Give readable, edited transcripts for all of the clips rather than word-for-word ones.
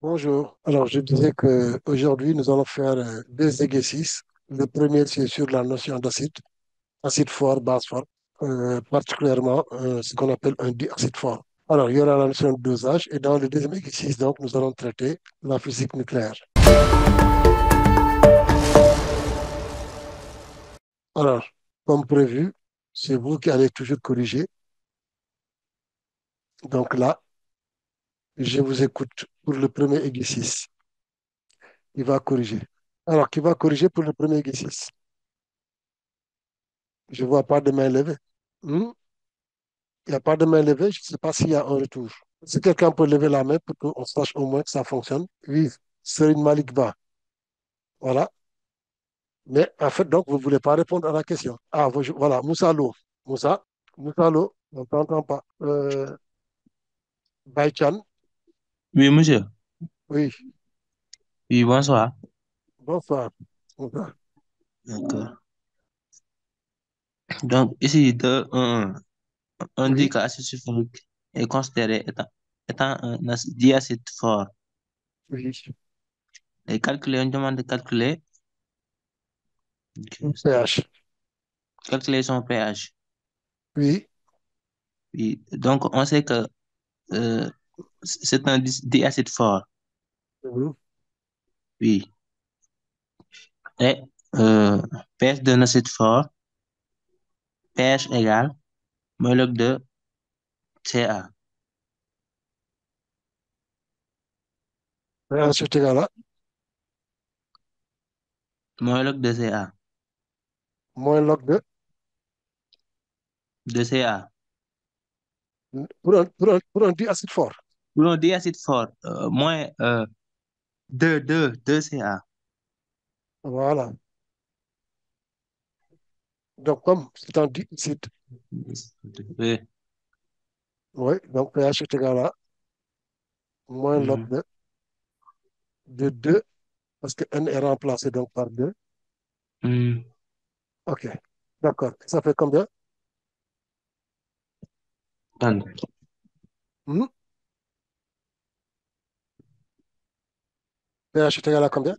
Bonjour. Alors, je disais que aujourd'hui nous allons faire deux exercices. Le premier, c'est sur la notion d'acide, acide fort, base forte, particulièrement ce qu'on appelle un diacide fort. Alors, il y aura la notion de dosage et dans le deuxième exercice, donc, nous allons traiter la physique nucléaire. Alors, comme prévu, c'est vous qui allez toujours corriger. Donc là, je vous écoute pour le premier exercice. Il va corriger. Alors, qui va corriger pour le premier exercice? Je ne vois pas de main levée. Hmm? Il n'y a pas de main levée, je ne sais pas s'il y a un retour. Si quelqu'un peut lever la main pour qu'on sache au moins que ça fonctionne. Oui, Serine Malik Ba. Voilà. Mais en fait, donc, vous ne voulez pas répondre à la question. Ah, voilà, Moussa Lo. Moussa, Moussa Lo, on ne t'entend pas. Baïchan, Oui, monsieur. oui, Oui, bonsoir. bonsoir. Moussa. D'accord. Donc, ici, on dit Oui, que l'acide sulfurique est considéré étant un diacide fort. oui. On demande de calculer, pH. calculer son pH. Oui, Oui. Donc, on sait que euh, c'est un diacide fort. oui. Oui. Et euh, pH d'un acide fort, pH égale mol de Ca. pH est égal à Mol de Ca. moins log De Ca. pour un diacide fort. Pour un diacide fort, moins 2 Ca. Voilà. Donc, comme c'est un diacide, Oui. oui, donc pH est égal à moins log Mhm. de 2 parce que n est remplacé donc par 2. Hmm. OK. D'accord. Ça fait combien? Attends. Hmm? pH est égal à combien?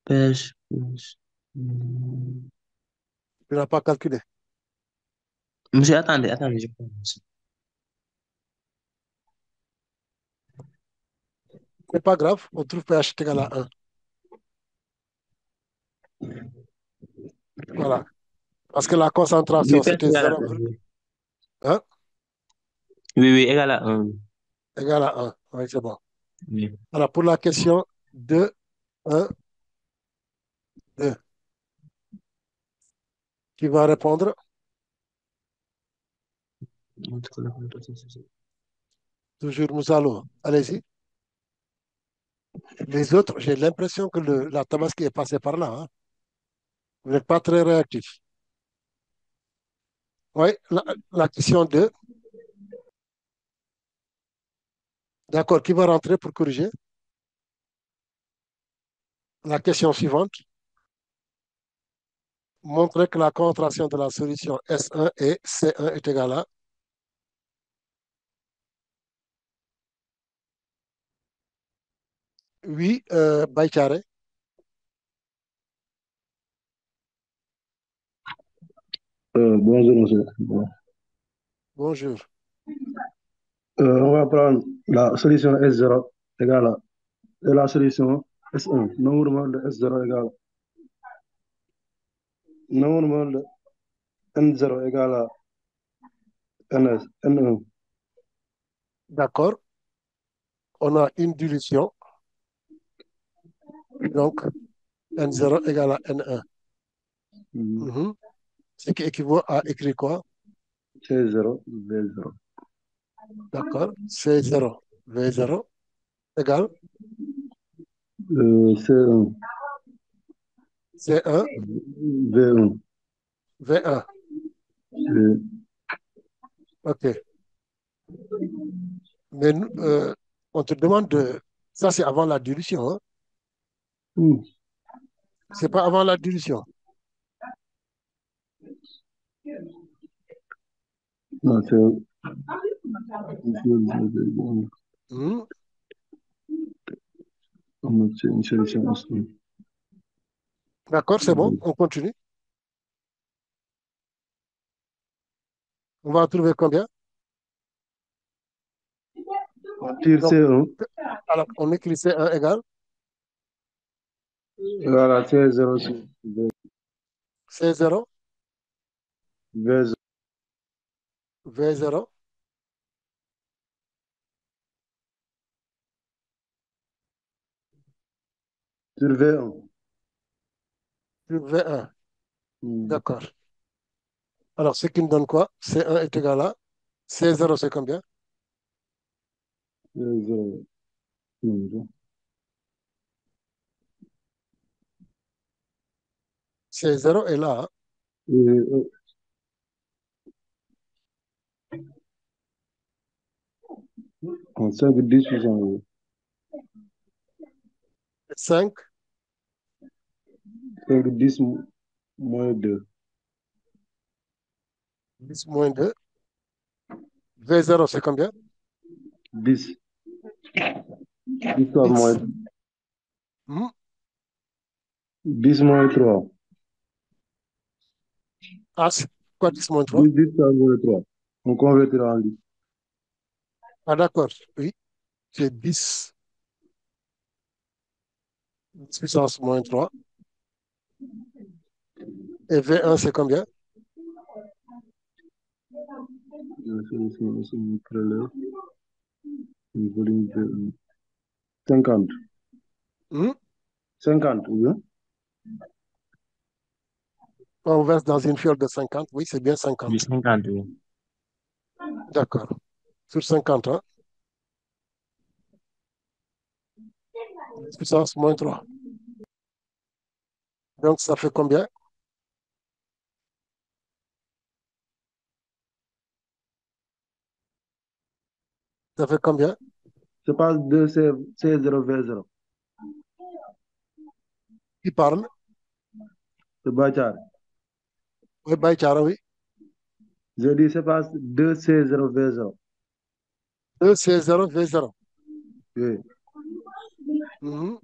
Pêche, pêche. Hmm. Tu n'as pas calculé. Monsieur, attendez, je pense. C'est pas grave. On trouve pH est égal à 1. Voilà. Parce que la Oui, concentration, pêche c'était égale à 0, 1. Oui, hein, oui, égal à 1. égal à 1. Oui, c'est bon. Oui. Alors, pour la question 2, 1, 2, qui va répondre? Toujours Moussalo. Allez-y. Les autres, j'ai l'impression que la tabaski est passée par là, hein. Vous n'êtes pas très réactif. Oui, la question 2. D'accord. Qui va rentrer pour corriger? La question suivante. Montrer que la concentration de la solution S1 et C1 est égale à. Oui, Baïkaré. Bonjour, monsieur. Bon. Bonjour. On va prendre la solution S0 égale à et la solution S1. Nombre mol de S0 égale nombre mol de N0 égale à NS, N1. D'accord. On a une dilution. Donc, N0 égale à N1. Mhm. Mhm. Ce qui équivaut à écrire quoi? C0, V0. D'accord. C0, V0 égale C1, C1, V1. V1. C'est OK. Mais on te demande de. Ça, c'est avant la dilution, hein? hmm, C'est pas avant la dilution. non, c'est Mhm. une solution S1. D'accord, c'est bon, on continue. On va trouver combien? On tire Donc, C1 alors, on écrit C1 égale égal à C0 sur C0, V0 V0 sur V1. sur V1. Hmm. D'accord. Alors, ce qui nous donne quoi? C1 est égal à C0, c'est combien? V0. Hmm. C0 est là, hein. Et, en 5, 10 puissance 5, 5, 10 moins 2. 10 moins 2. V0, c'est combien? 10. 10 fois moins 10. Hmm. 10 moins 3. Ah, c'est quoi 10 moins 3? 10, 10 fois moins 3. On convertira en litres. Ah, d'accord. Oui, c'est 10 puissance moins 3. Et V1, c'est combien? La solution est une prélève, un volume de 50. Hmm. 50, ou bien? On verse dans une fiole de 50. Oui, c'est bien Du 50. 50, oui. D'accord. Sur 50, hein? 10 puissance moins 3. Donc, ça fait combien? Ça fait combien? Je passe de C0 V0. Qui parle? C'est Bachar. Oui, Baïchara, oui. Je dis c'est passe de C0 V0. 2, C0, V0. Oui. Mhm.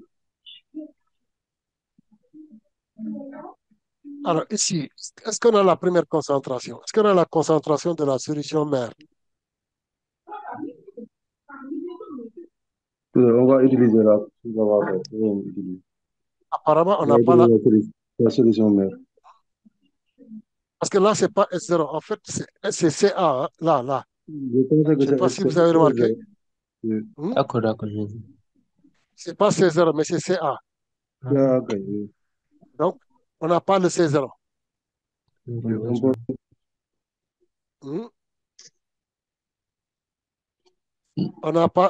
Alors, ici, est-ce qu'on a la première concentration? Est-ce qu'on a la concentration de la solution mère? On va utiliser on va utiliser. Apparemment, on On va n'a pas la. utiliser la solution mère. Parce que là, c'est pas S0. En fait, c'est CA, hein. Là, là. Je pense que Je ne sais pas si vous avez c'est remarqué. S0. Oui. Hmm. D'accord, d'accord, je vois. C'est pas C0, mais c'est CA. Mhm. Ah, ok, oui. Donc, on n'a pas le C0. Je Oui, comprends on ça. peut- Hmm. On n'a pas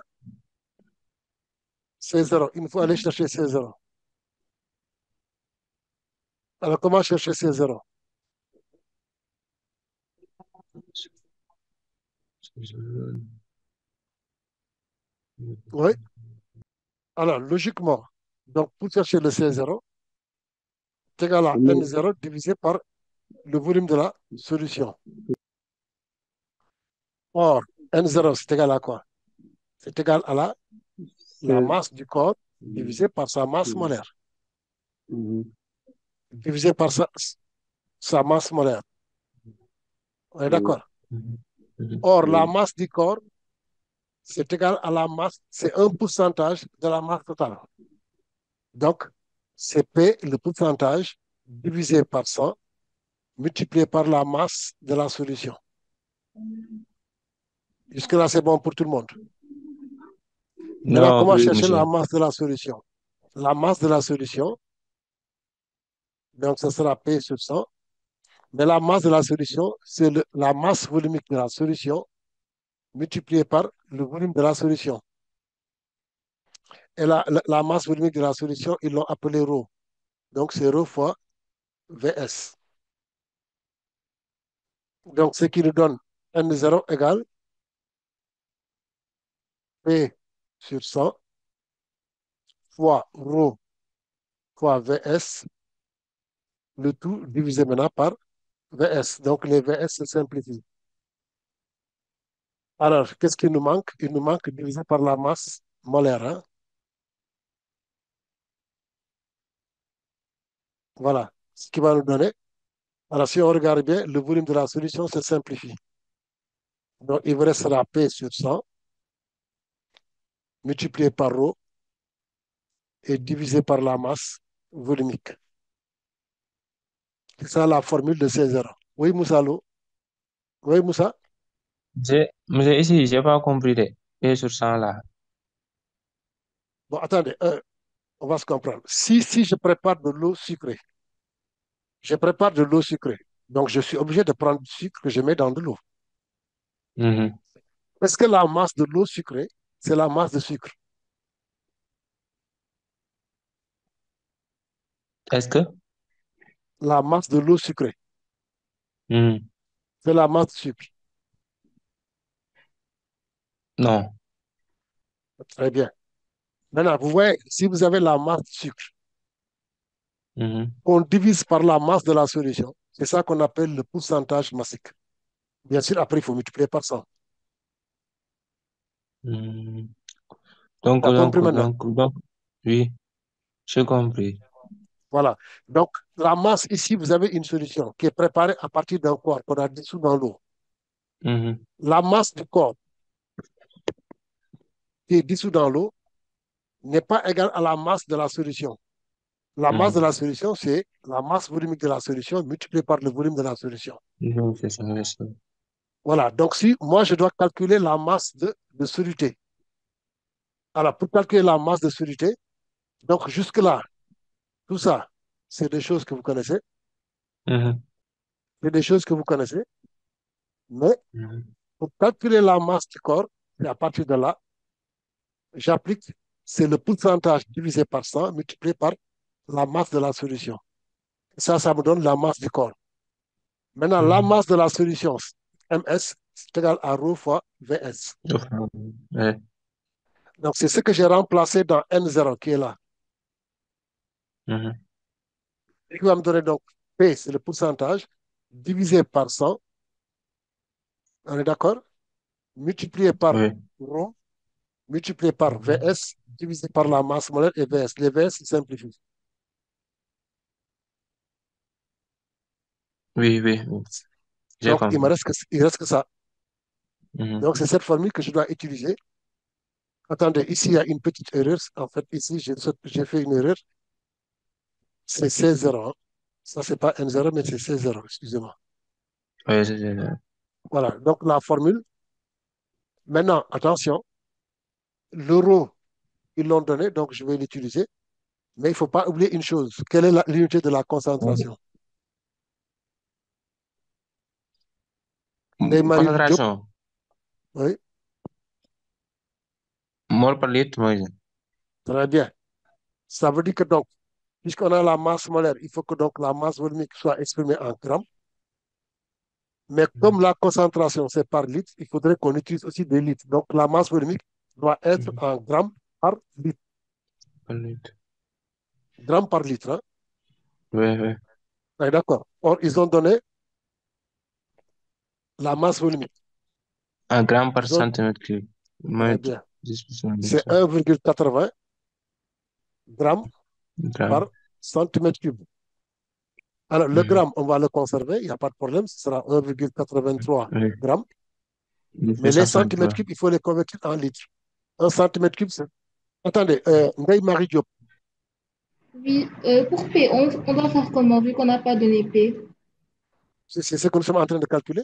C0. Il nous faut aller chercher C0. Alors, comment chercher C0? Oui. Alors, logiquement, donc pour chercher le C0, c'est égal à N0 divisé par le volume de la solution. Or, N0, c'est égal à quoi? C'est égal à la c'est- masse du corps divisé par sa masse molaire, Mhm. divisé par sa masse molaire. On est Oui. d'accord? Mhm. Mhm. Or, la Oui. masse du corps, c'est égal à la masse, c'est un pourcentage de la masse totale. Donc, c'est P, le pourcentage, divisé par 100, multiplié par la masse de la solution. Jusque-là, c'est bon pour tout le monde. Maintenant, Non, comment oui, chercher la monsieur. masse de la solution? La masse de la solution, donc ce sera P sur 100. Mais la masse de la solution, c'est la masse volumique de la solution multipliée par le volume de la solution. Et la masse volumique de la solution, ils l'ont appelée ρ. Donc, c'est ρ fois Vs. Donc, ce qui nous donne N0 égale P sur 100 fois ρ fois Vs, le tout divisé maintenant par Vs. Donc, les Vs se simplifient. Alors, qu'est-ce qui nous manque? Il nous manque divisé par la masse molaire, hein? Voilà. Ce qui va nous donner. Alors, si on regarde bien, le volume de la solution se simplifie. Donc, il vous restera P sur 100 multiplié par ρ et divisé par la masse volumique. C'est ça la formule de ces erreurs. Oui, Moussa Lo. Oui, Moussa. Mais ici, j'ai pas compris de P sur 100 là. Bon, attendez, on va se comprendre. Si je prépare de l'eau sucrée, je prépare de l'eau sucrée. Donc, je suis obligé de prendre du sucre que je mets dans de l'eau. Mhm. Est-ce que la masse de l'eau sucrée, c'est la masse de sucre? Est-ce que? La masse de l'eau sucrée, Mhm. c'est la masse de sucre. Non. Très bien. Maintenant, vous voyez, si vous avez la masse de sucre, Mhm. on divise par la masse de la solution. C'est ça qu'on appelle le pourcentage massique. Bien sûr, après, il faut multiplier par 100. Mhm. Tu as compris maintenant? Oui, j'ai compris. Voilà. Donc, la masse, ici, vous avez une solution qui est préparée à partir d'un corps qu'on a dissous dans l'eau. Mhm. La masse du corps qui est dissous dans l'eau n'est pas égale à la masse de la solution. La masse de Mhm. la solution, c'est la masse volumique de la solution multipliée par le volume de la solution. Oui, c'est ça, c'est ça. Voilà. Donc, si moi, je dois calculer la masse de soluté. Alors, pour calculer la masse de soluté, donc jusque-là, tout ça, c'est des choses que vous connaissez. Mhm. C'est des choses que vous connaissez. Mais Mhm. pour calculer la masse du corps, et à partir de là, j'applique, c'est le pourcentage divisé par 100 multiplié par la masse de la solution. Ça me donne la masse du corps. Maintenant, la Mhm. masse de la solution, MS, c'est égal à ρ fois VS. Enfin, ouais. Donc, c'est ce que j'ai remplacé dans N0 qui est là. Mhm. Et qui va me donner donc P, c'est le pourcentage, divisé par 100, on est d'accord? Multiplié par Oui, ρ, multiplié par VS, divisé par la masse molaire et VS. Les VS se simplifient. oui, oui, oui. J'ai Donc, compris. il reste que ça. Mhm. Donc, c'est cette formule que je dois utiliser. Attendez, ici, il y a une petite erreur. En fait, ici, j'ai fait une erreur. C'est C0. Hein. Ça, c'est pas N0, mais c'est C0. Excusez-moi. Oui, c'est ça. Voilà. Donc, la formule. Maintenant, attention. L'euro, ils l'ont donné, donc je vais l'utiliser. Mais il ne faut pas oublier une chose. Quelle est l'unité de la concentration? Ndeye-Marie Diop, Concentration. oui, Mol par litre, mooy. très bien. Ça veut dire que donc, puisqu'on a la masse molaire, il faut que donc la masse volumique soit exprimée en grammes. Mais comme la concentration, c'est par litre, il faudrait qu'on utilise aussi des litres. Donc, la masse volumique doit être Mhm. en grammes par litre. Par litre. Grammes par litre. Hein. Oui, oui. Ouais, d'accord. Or, ils ont donné la masse volumique. Un gramme par Ils ont, centimètre cube. très Moins bien. 10% de C'est ça. 1,80 grammes Gramme. par centimètre cube. Alors, le Mhm. gramme, on va le conserver, il n'y a pas de problème, ce sera 1,83 Oui. grammes. Il fait Mais les centimètres 63. cubes, il faut les convertir en litres. Un centimètre cube, c'est... Attendez, Ndeye-Marie Diop, Oui, pour P, on doit faire comment vu qu'on n'a pas donné P? c'est ce que nous sommes en train de calculer.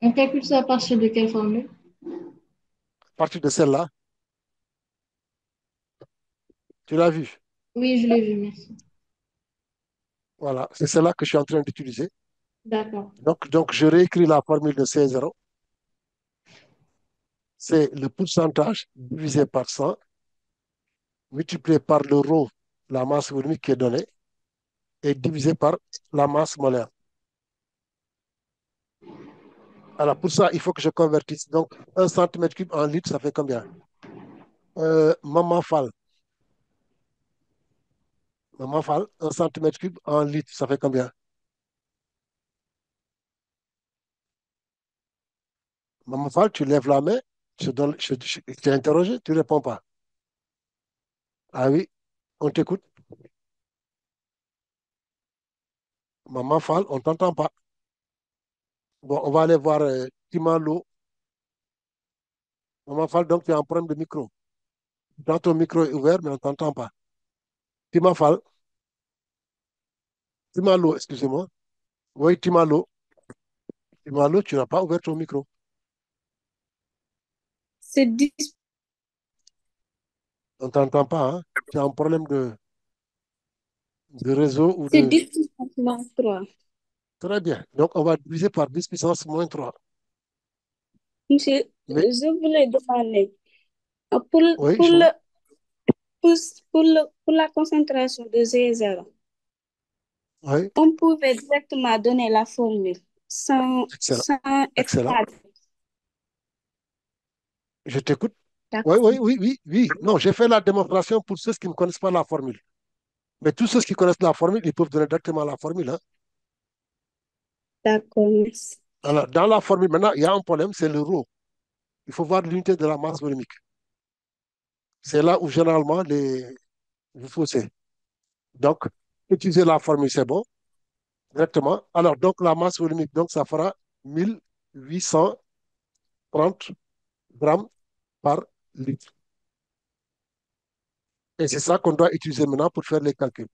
On calcule ça à partir de quelle formule? À partir de celle-là, tu l'as vu. Oui, je l'ai vu, merci. Voilà, c'est celle-là que je suis en train d'utiliser. D'accord. Donc, je réécris la formule de C0. C'est le pourcentage divisé par 100, multiplié par le ρ, la masse volumique qui est donnée, et divisé par la masse molaire. Alors, pour ça, il faut que je convertisse. Donc, un centimètre cube en litre, ça fait combien? Maman Fall, Maman Fall, un centimètre cube en litre, ça fait combien? Maman Fall, tu lèves la main, je t'ai interrogé, tu ne réponds pas. Ah oui, on t'écoute. Maman Fall, on ne t'entend pas. Bon, on va aller voir Timalo. Maman Fall, donc tu as un problème de micro. Quand ton micro est ouvert, mais on ne t'entend pas. Tima Fall, Timalo, excusez-moi. Oui, Timalo. Timalo, tu n'as pas ouvert ton micro. C'est dis- On ne t'entend pas, hein? Tu as un problème de réseau ou c'est de... 10 puissance moins 3. Très bien. Donc, on va diviser par 10 puissance moins 3. Monsieur, Mais, je voulais demander, pour, oui, pour, chérie. le, pour, pour la concentration de Z0, Oui, on pouvait directement donner la formule excellent. sans Excellent. extraire. Je t'écoute. Oui, D'accord, oui, oui, oui, oui. Non, j'ai fait la démonstration pour ceux qui ne connaissent pas la formule. Mais tous ceux qui connaissent la formule, ils peuvent donner directement la formule, hein. d'accord, merci. Alors, dans la formule, maintenant, il y a un problème, c'est le rho. Il faut voir l'unité de la masse volumique. C'est là où généralement vous faussez. Donc, utiliser la formule, c'est bon, directement. Alors, donc, la masse volumique, donc, ça fera 1830 grammes par litre. Et c'est ça qu'on doit utiliser maintenant pour faire les calculs.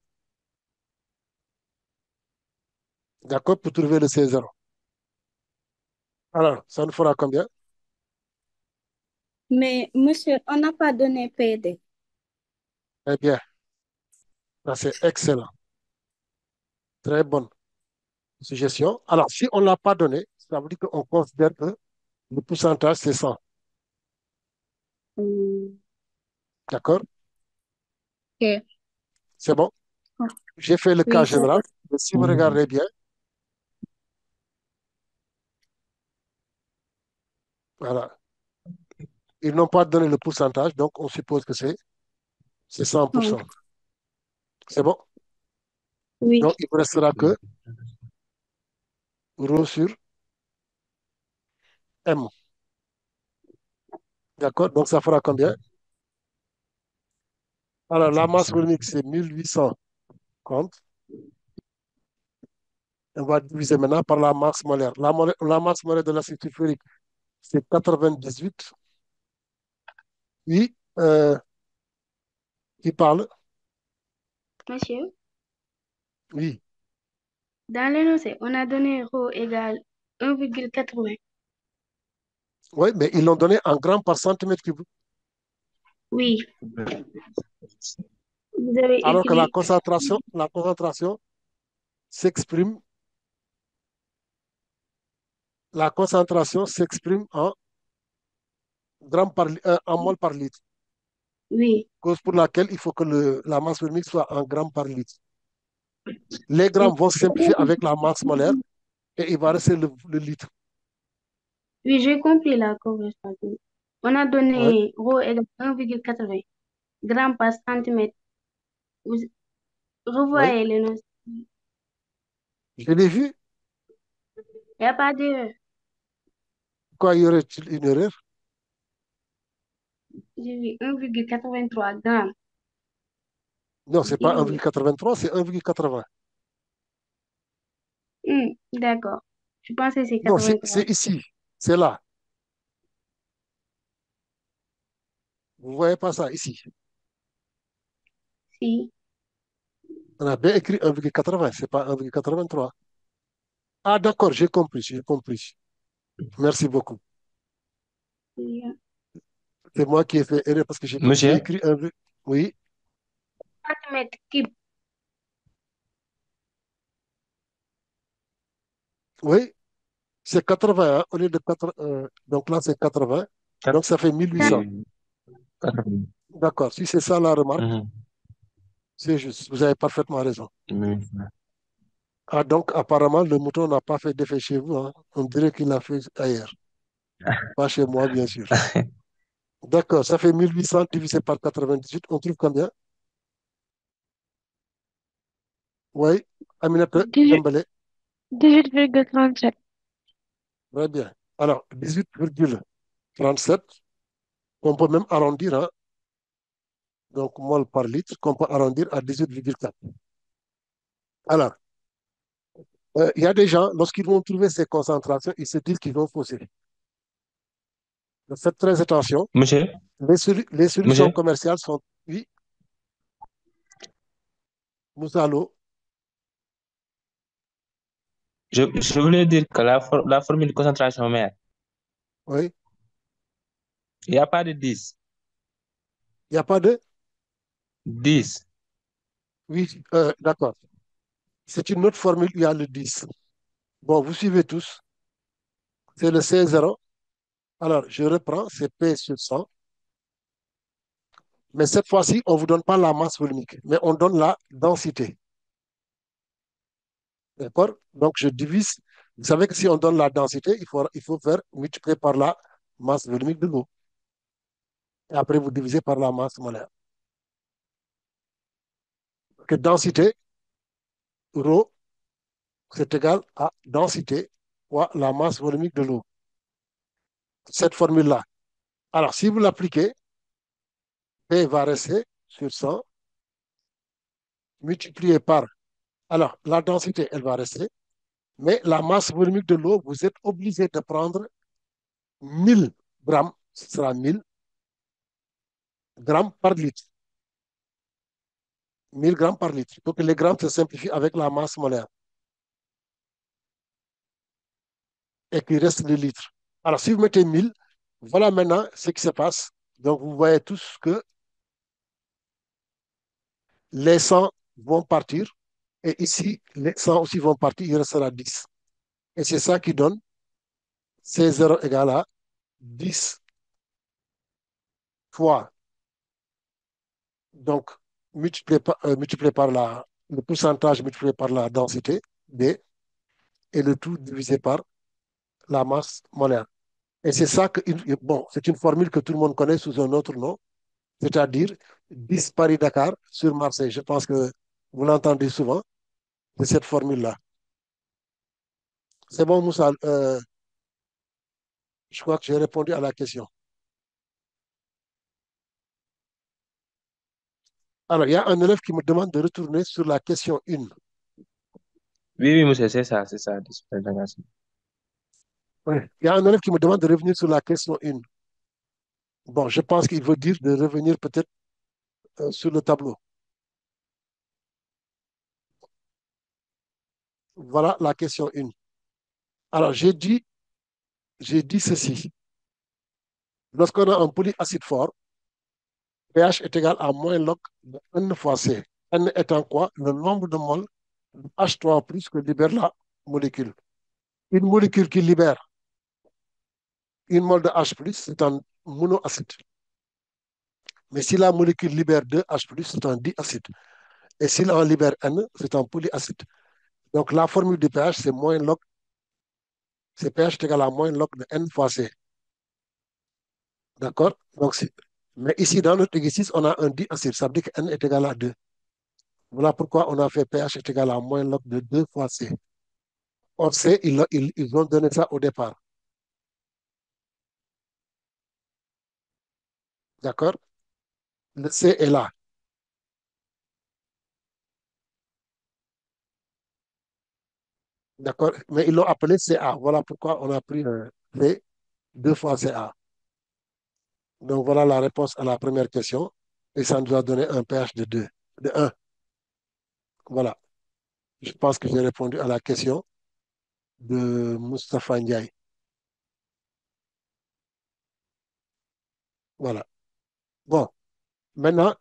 D'accord? Pour trouver le C0. Alors, ça nous fera combien? Mais monsieur, on n'a pas donné PD. Eh bien, ça c'est excellent. Très bonne suggestion. Alors, si on ne l'a pas donné, ça veut dire qu'on considère que le pourcentage, c'est 100. Hum, D'accord? ok. C'est bon? J'ai fait le cas Oui, c'est général. bon. Mais si vous regardez bien, voilà, ils n'ont pas donné le pourcentage, donc on suppose que c'est 100%. Hum, C'est bon? oui, Donc, il ne restera que rho sur M. D'accord? Donc, ça fera combien? Alors, la masse volumique, c'est 1830. On va diviser maintenant par la masse molaire. La masse molaire de l'acide sulfurique, c'est 98. Oui, qui parle? Monsieur, Oui. dans l'énoncé, on a donné ρ égale 1,80. Oui, mais ils l'ont donné en grammes par centimètre cube. Oui, vous avez Alors que écrit, la concentration s'exprime, la concentration s'exprime en en mol par litre. oui, Cause pour laquelle il faut que la masse volumique soit en grammes par litre. Les grammes vont se simplifier avec la masse molaire et il va rester le litre. oui, j'ai compris la conversation. On a Oui, donné ρ égale 1,80 grammes par centimètre. Vous oui. revoyez l'énoncé. Je l'ai vu. Il n'y a pas d'erreur. Quoi, y aurait-il une erreur? J'ai vu 1,83 grammes Non, c'est pas divisé. 1,83, c'est 1,80. D'accord. Je pensais que c'est Non, 83. c'est ici. C'est là. Vous ne voyez pas ça ici. Si, On a bien écrit 1,80, c'est pas 1,83. Ah, d'accord, j'ai compris, j'ai compris. Merci beaucoup. si, C'est moi qui ai fait erreur parce que j'ai Monsieur, écrit Oui, centimètre cube. oui, c'est 80 hein, au lieu de 80. Donc là, c'est 80. Donc ça fait 1800. oui, 80. D'accord, si c'est ça la remarque, Mhm. c'est juste. Vous avez parfaitement raison. Oui. Ah, donc apparemment, le mouton n'a pas fait d'effet chez vous, hein. On dirait qu'il l'a fait ailleurs. Pas chez moi, bien sûr. D'accord, ça fait 1800 divisé par 98. On trouve combien? Oui, Aminata 18 Dembélé. 18,37. Très bien. Alors, 18,37, on peut même arrondir, hein. Donc, mol par litre, qu'on peut arrondir à 18,4. Alors, Il y a des gens, lorsqu'ils vont trouver ces concentrations, ils se disent qu'ils vont fausser. Donc, faites très attention. Monsieur, Les solutions monsieur, commerciales sont, oui, Moussalo, je voulais dire que la formule de concentration mère, oui, il n'y a pas de 10. il n'y a pas de, 10. oui, d'accord. C'est une autre formule, il y a le 10. Bon, vous suivez tous, c'est le C0. Alors, je reprends, c'est P sur 100. Mais cette fois-ci, on ne vous donne pas la masse volumique, mais on donne la densité. D'accord? Donc, je divise. Vous savez que si on donne la densité, il faut faire multiplier par la masse volumique de l'eau. Et après, vous divisez par la masse molaire. Que densité, ρ, c'est égal à densité fois la masse volumique de l'eau. Cette formule-là. Alors, si vous l'appliquez, P va rester sur 100 multiplié par. Alors, la densité, elle va rester. Mais la masse volumique de l'eau, vous êtes obligé de prendre 1000 grammes, ce sera 1000 grammes par litre. 1000 grammes par litre. Il faut que les grammes se simplifient avec la masse molaire et qu'il reste le litre. Alors, si vous mettez 1000, voilà maintenant ce qui se passe. Donc, vous voyez tous que les 100 vont partir et ici, les 100 aussi vont partir, il restera 10. Et c'est ça qui donne C0 égale à 10 fois, donc, multiplié par le pourcentage multiplié par la densité, D, et le tout divisé par la masse molaire. Et c'est ça que, bon, c'est une formule que tout le monde connaît sous un autre nom, c'est-à-dire 10 Paris-Dakar sur Marseille. Je pense que vous l'entendez souvent, de cette formule-là. C'est bon, Moussa, je crois que j'ai répondu à la question. Alors, il y a un élève qui me demande de retourner sur la question 1. Oui, oui, monsieur, c'est ça, discipline. Oui. Il y a un élève qui me demande de revenir sur la question 1. Bon, je pense qu'il veut dire de revenir peut-être sur le tableau. Voilà la question 1. Alors, j'ai dit ceci. Lorsqu'on a un polyacide fort, pH est égal à moins log de N fois C. N étant quoi? Le nombre de moles de H3 plus que libère la molécule. Une molécule qui libère une mole de H plus, c'est un monoacide. Mais si la molécule libère 2 H plus, c'est un diacide. Et s'il en libère N, c'est un polyacide. Donc la formule du pH, c'est moins log, c'est pH est égal à moins log de N fois C. D'accord? Donc, mais ici, dans notre exercice, on a un diacide. Ça veut dire que N est égal à 2. Voilà pourquoi on a fait pH est égal à moins log de 2 fois C. Or, C, ils ont donné ça au départ. D'accord? Le C est là. D'accord? Mais ils l'ont appelé CA. Voilà pourquoi on a pris C 2 fois CA. Donc, voilà la réponse à la première question. Et ça nous a donné un pH de 2, de 1. Voilà. Je pense que j'ai répondu à la question de Moustapha Ndiaye. Voilà. Bon, maintenant,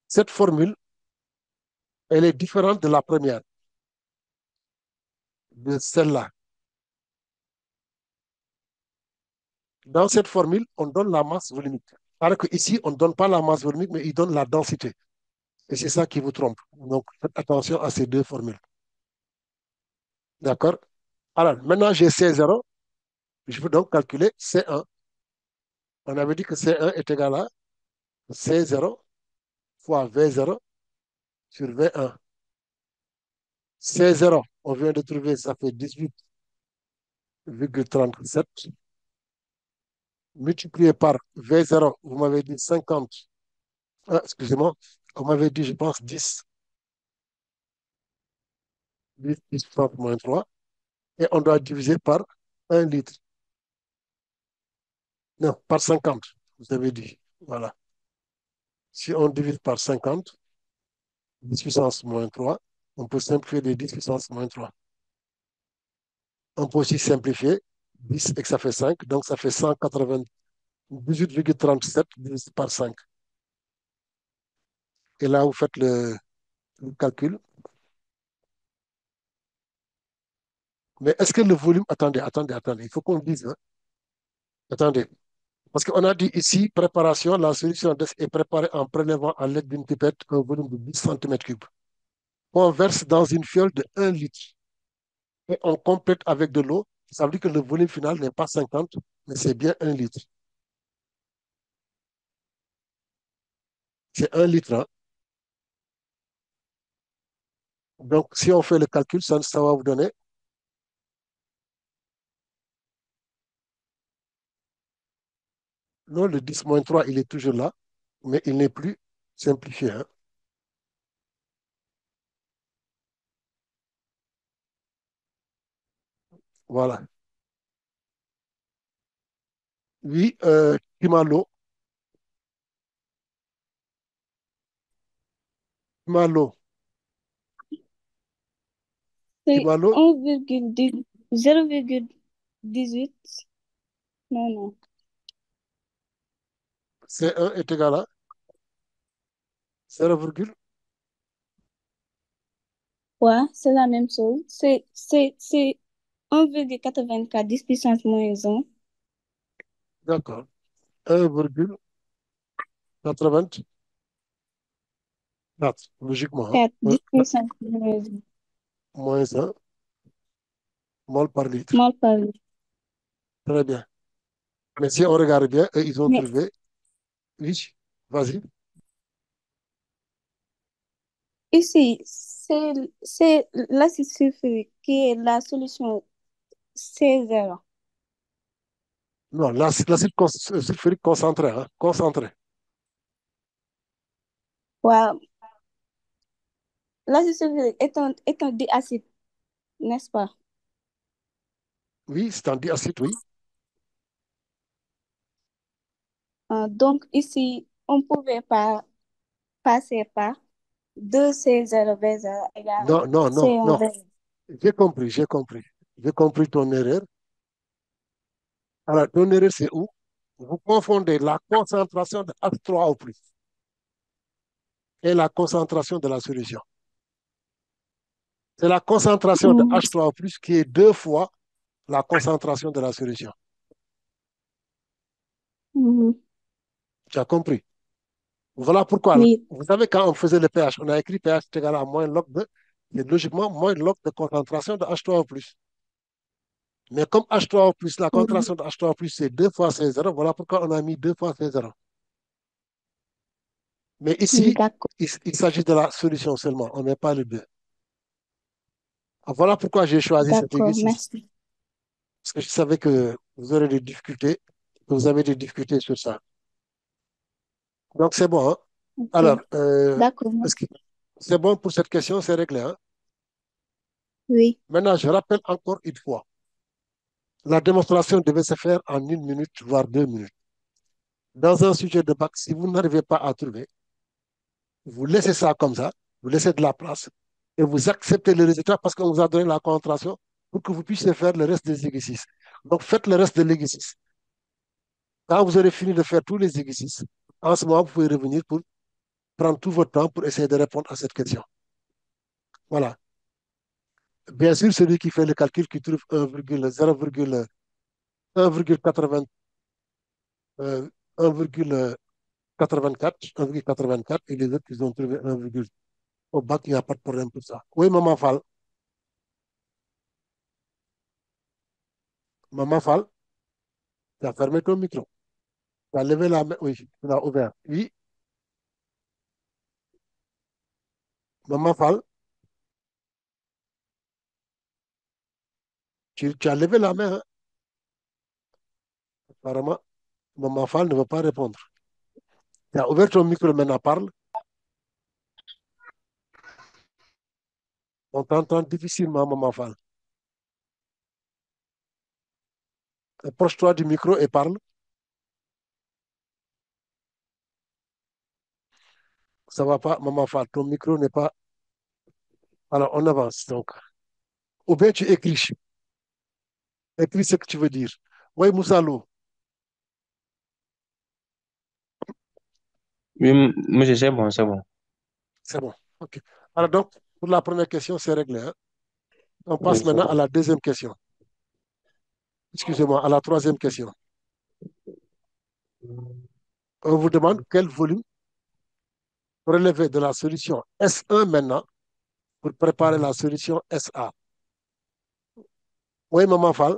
cette formule, elle est différente de la première, de celle-là. Dans cette formule, on donne la masse volumique. Alors qu'ici, on ne donne pas la masse volumique, mais il donne la densité. Et c'est ça qui vous trompe. Donc, faites attention à ces deux formules. D'accord? Alors, maintenant, j'ai C0. Je veux donc calculer C1. On avait dit que C1 est égal à C0 fois V0 sur V1. C0, on vient de trouver, ça fait 18,37 multiplié par V0, vous m'avez dit 50. Ah, excusez-moi, vous m'avez dit, je pense, 10, 10 puissance moins 3. et on doit diviser par 1 litre. Non, par 50, vous avez dit. Voilà. Si on divise par 50, 10 puissance moins 3, on peut simplifier les 10 puissance moins 3. On peut aussi simplifier 10 et que ça fait 5, donc ça fait 198,37 divisé par 5. Et là, vous faites le calcul. Mais est-ce que le volume... Attendez, il faut qu'on dise, hein. Attendez, parce qu'on a dit ici, préparation, la solution est préparée en prélevant à l'aide d'une pipette un volume de 10 cm3. On verse dans une fiole de 1 litre et on complète avec de l'eau. Ça veut dire que le volume final n'est pas 50, mais c'est bien 1 litre. C'est 1 litre, hein. Donc, si on fait le calcul, ça va vous donner... Non, le 10-3, il est toujours là, mais il n'est plus simplifié, hein. Voilà. Oui, Kimalo, Kimalo, C'est Kimalo, 0,18. Non, non. C1 est égal à 0, Ouais, c'est la même chose. C'est 1,84 10 puissance moins 1. d'accord. 1,84, logiquement, hein. 4 10 puissance moins 1. Moins 1 mol par litre. Mal parlé. Très bien. Mais si on regarde bien, eux, ils ont Mais trouvé... Oui, vas-y. ici, c'est l'acide sulfurique qui est la solution C0. Non, l'acide sulfurique concentré, hein, concentré. Ouais, l'acide sulfurique est un diacide, n'est-ce pas? Oui, c'est un diacide, oui. Donc ici, on ne pouvait pas passer par 2C0 égale Non, non, non, C1 non. V0. J'ai compris, j'ai compris. J'ai compris ton erreur. Alors, ton erreur, c'est où? Vous confondez la concentration de H3O plus et la concentration de la solution. C'est la concentration de Mhm, H3O plus qui est 2 fois la concentration de la solution. mhm. Tu as compris? Voilà pourquoi, Oui. vous savez, quand on faisait le pH, on a écrit pH est égal à moins log de, c'est logiquement moins log de concentration de H3O plus. Mais comme H3O plus, la Mhm. concentration de H3O plus, c'est 2 fois C0, voilà pourquoi on a mis 2 fois C0. Mais ici, D'accord, il s'agit de la solution seulement, on n'est pas le 2. Voilà pourquoi j'ai choisi cet d'accord, exercice. merci. Parce que je savais que vous aurez des difficultés, que vous avez des difficultés sur ça. Donc c'est bon, hein? Ok, Alors, d'accord, est-ce que merci. c'est bon pour cette question, c'est réglé, hein? Oui. Maintenant, je rappelle encore une fois, la démonstration devait se faire en 1 minute, voire 2 minutes. Dans un sujet de bac, si vous n'arrivez pas à trouver, vous laissez ça comme ça, vous laissez de la place et vous acceptez le résultat parce qu'on vous a donné la concentration pour que vous puissiez faire le reste des exercices. Donc, faites le reste de l'exercice. Quand vous aurez fini de faire tous les exercices, en ce moment, vous pouvez revenir pour prendre tout votre temps pour essayer de répondre à cette question. Voilà. Bien sûr, celui qui fait le calcul, qui trouve 1,0,1,80, 1,84, 1,84, et les autres, ils ont trouvé 1, au bac, il n'y a pas de problème pour ça. Oui, Maman Fall. Maman Fall, tu as fermé ton micro. Tu as levé la main. Oui, tu l'as ouvert. Oui, Maman Fall, tu as levé la main, hein. Apparemment, Maman Fall ne veut pas répondre. Tu as ouvert ton micro, maintenant parle. On t'entend difficilement, Maman Fall. Approche-toi du micro et parle. Ça va pas, maman Fall, ton micro n'est pas. Alors, on avance. Donc, ou bien tu écris. Écris ce que tu veux dire. Oui, Moussalo, Oui, monsieur, c'est bon, c'est bon. c'est bon. OK. Alors, donc, pour la première question, c'est réglé, hein. On Oui, passe c'est maintenant à bon. la deuxième question. Excusez-moi, à la troisième question. On vous demande quel volume relevé de la solution S1 maintenant pour préparer la solution SA. Oui, maman Fall.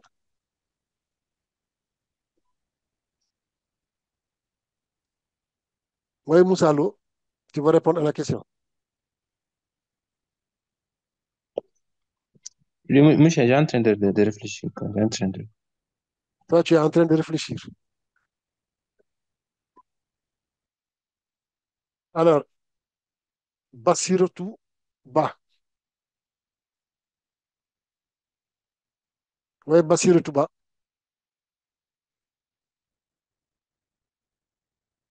Oui, Moussalo, tu veux répondre à la question. Oui, monsieur, j'ai en train de réfléchir, quoi. J'ai en train de... Toi, tu es en train de réfléchir. Alors, Bassirou Ba. Oui, Bassirou Ba.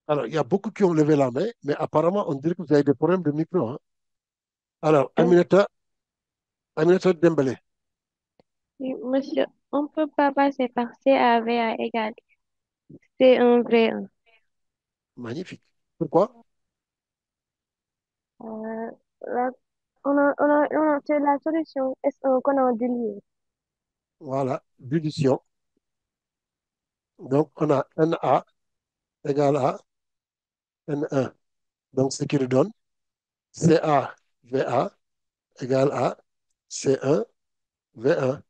Alors, il y a beaucoup qui ont levé la main, mais apparemment, on dirait que vous avez des problèmes de micro, hein. Alors, Aminata Dembélé, Oui, monsieur, on ne peut pas passer par C à V à égal. C'est un vrai 1. magnifique. Pourquoi? Euh, la- c'est la solution S1 qu'on a déliée. Voilà, dilution. Donc, on a Na égale à N1. Donc, ce qui nous donne CaVa égale à C1V1.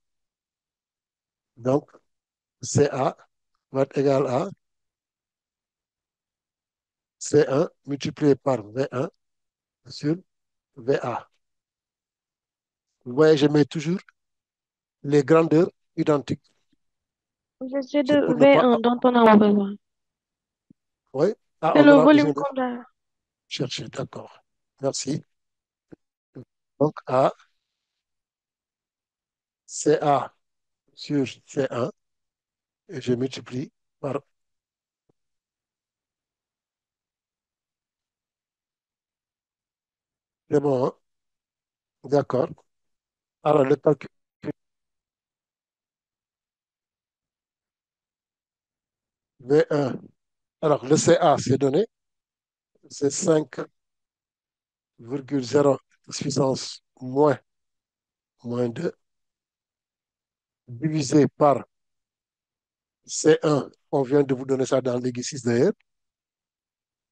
Donc, Ca va être égal à C1 multiplié par V1 sur Va. Vous voyez, je mets toujours les grandeurs identiques. C'est C'est de pour ne pas. V1 dont on a besoin. Oui, ah, C'est on le aura volume besoin de qu'on doit. chercher. D'accord. Merci. Donc, A, Ca sur C1 et je multiplie par. C'est bon, hein? D'accord. Alors, le calcul V1. Alors, le Ca, c'est donné. C'est 5,0 puissance moins 2 divisé par C1. On vient de vous donner ça dans l'exercice d'ailleurs.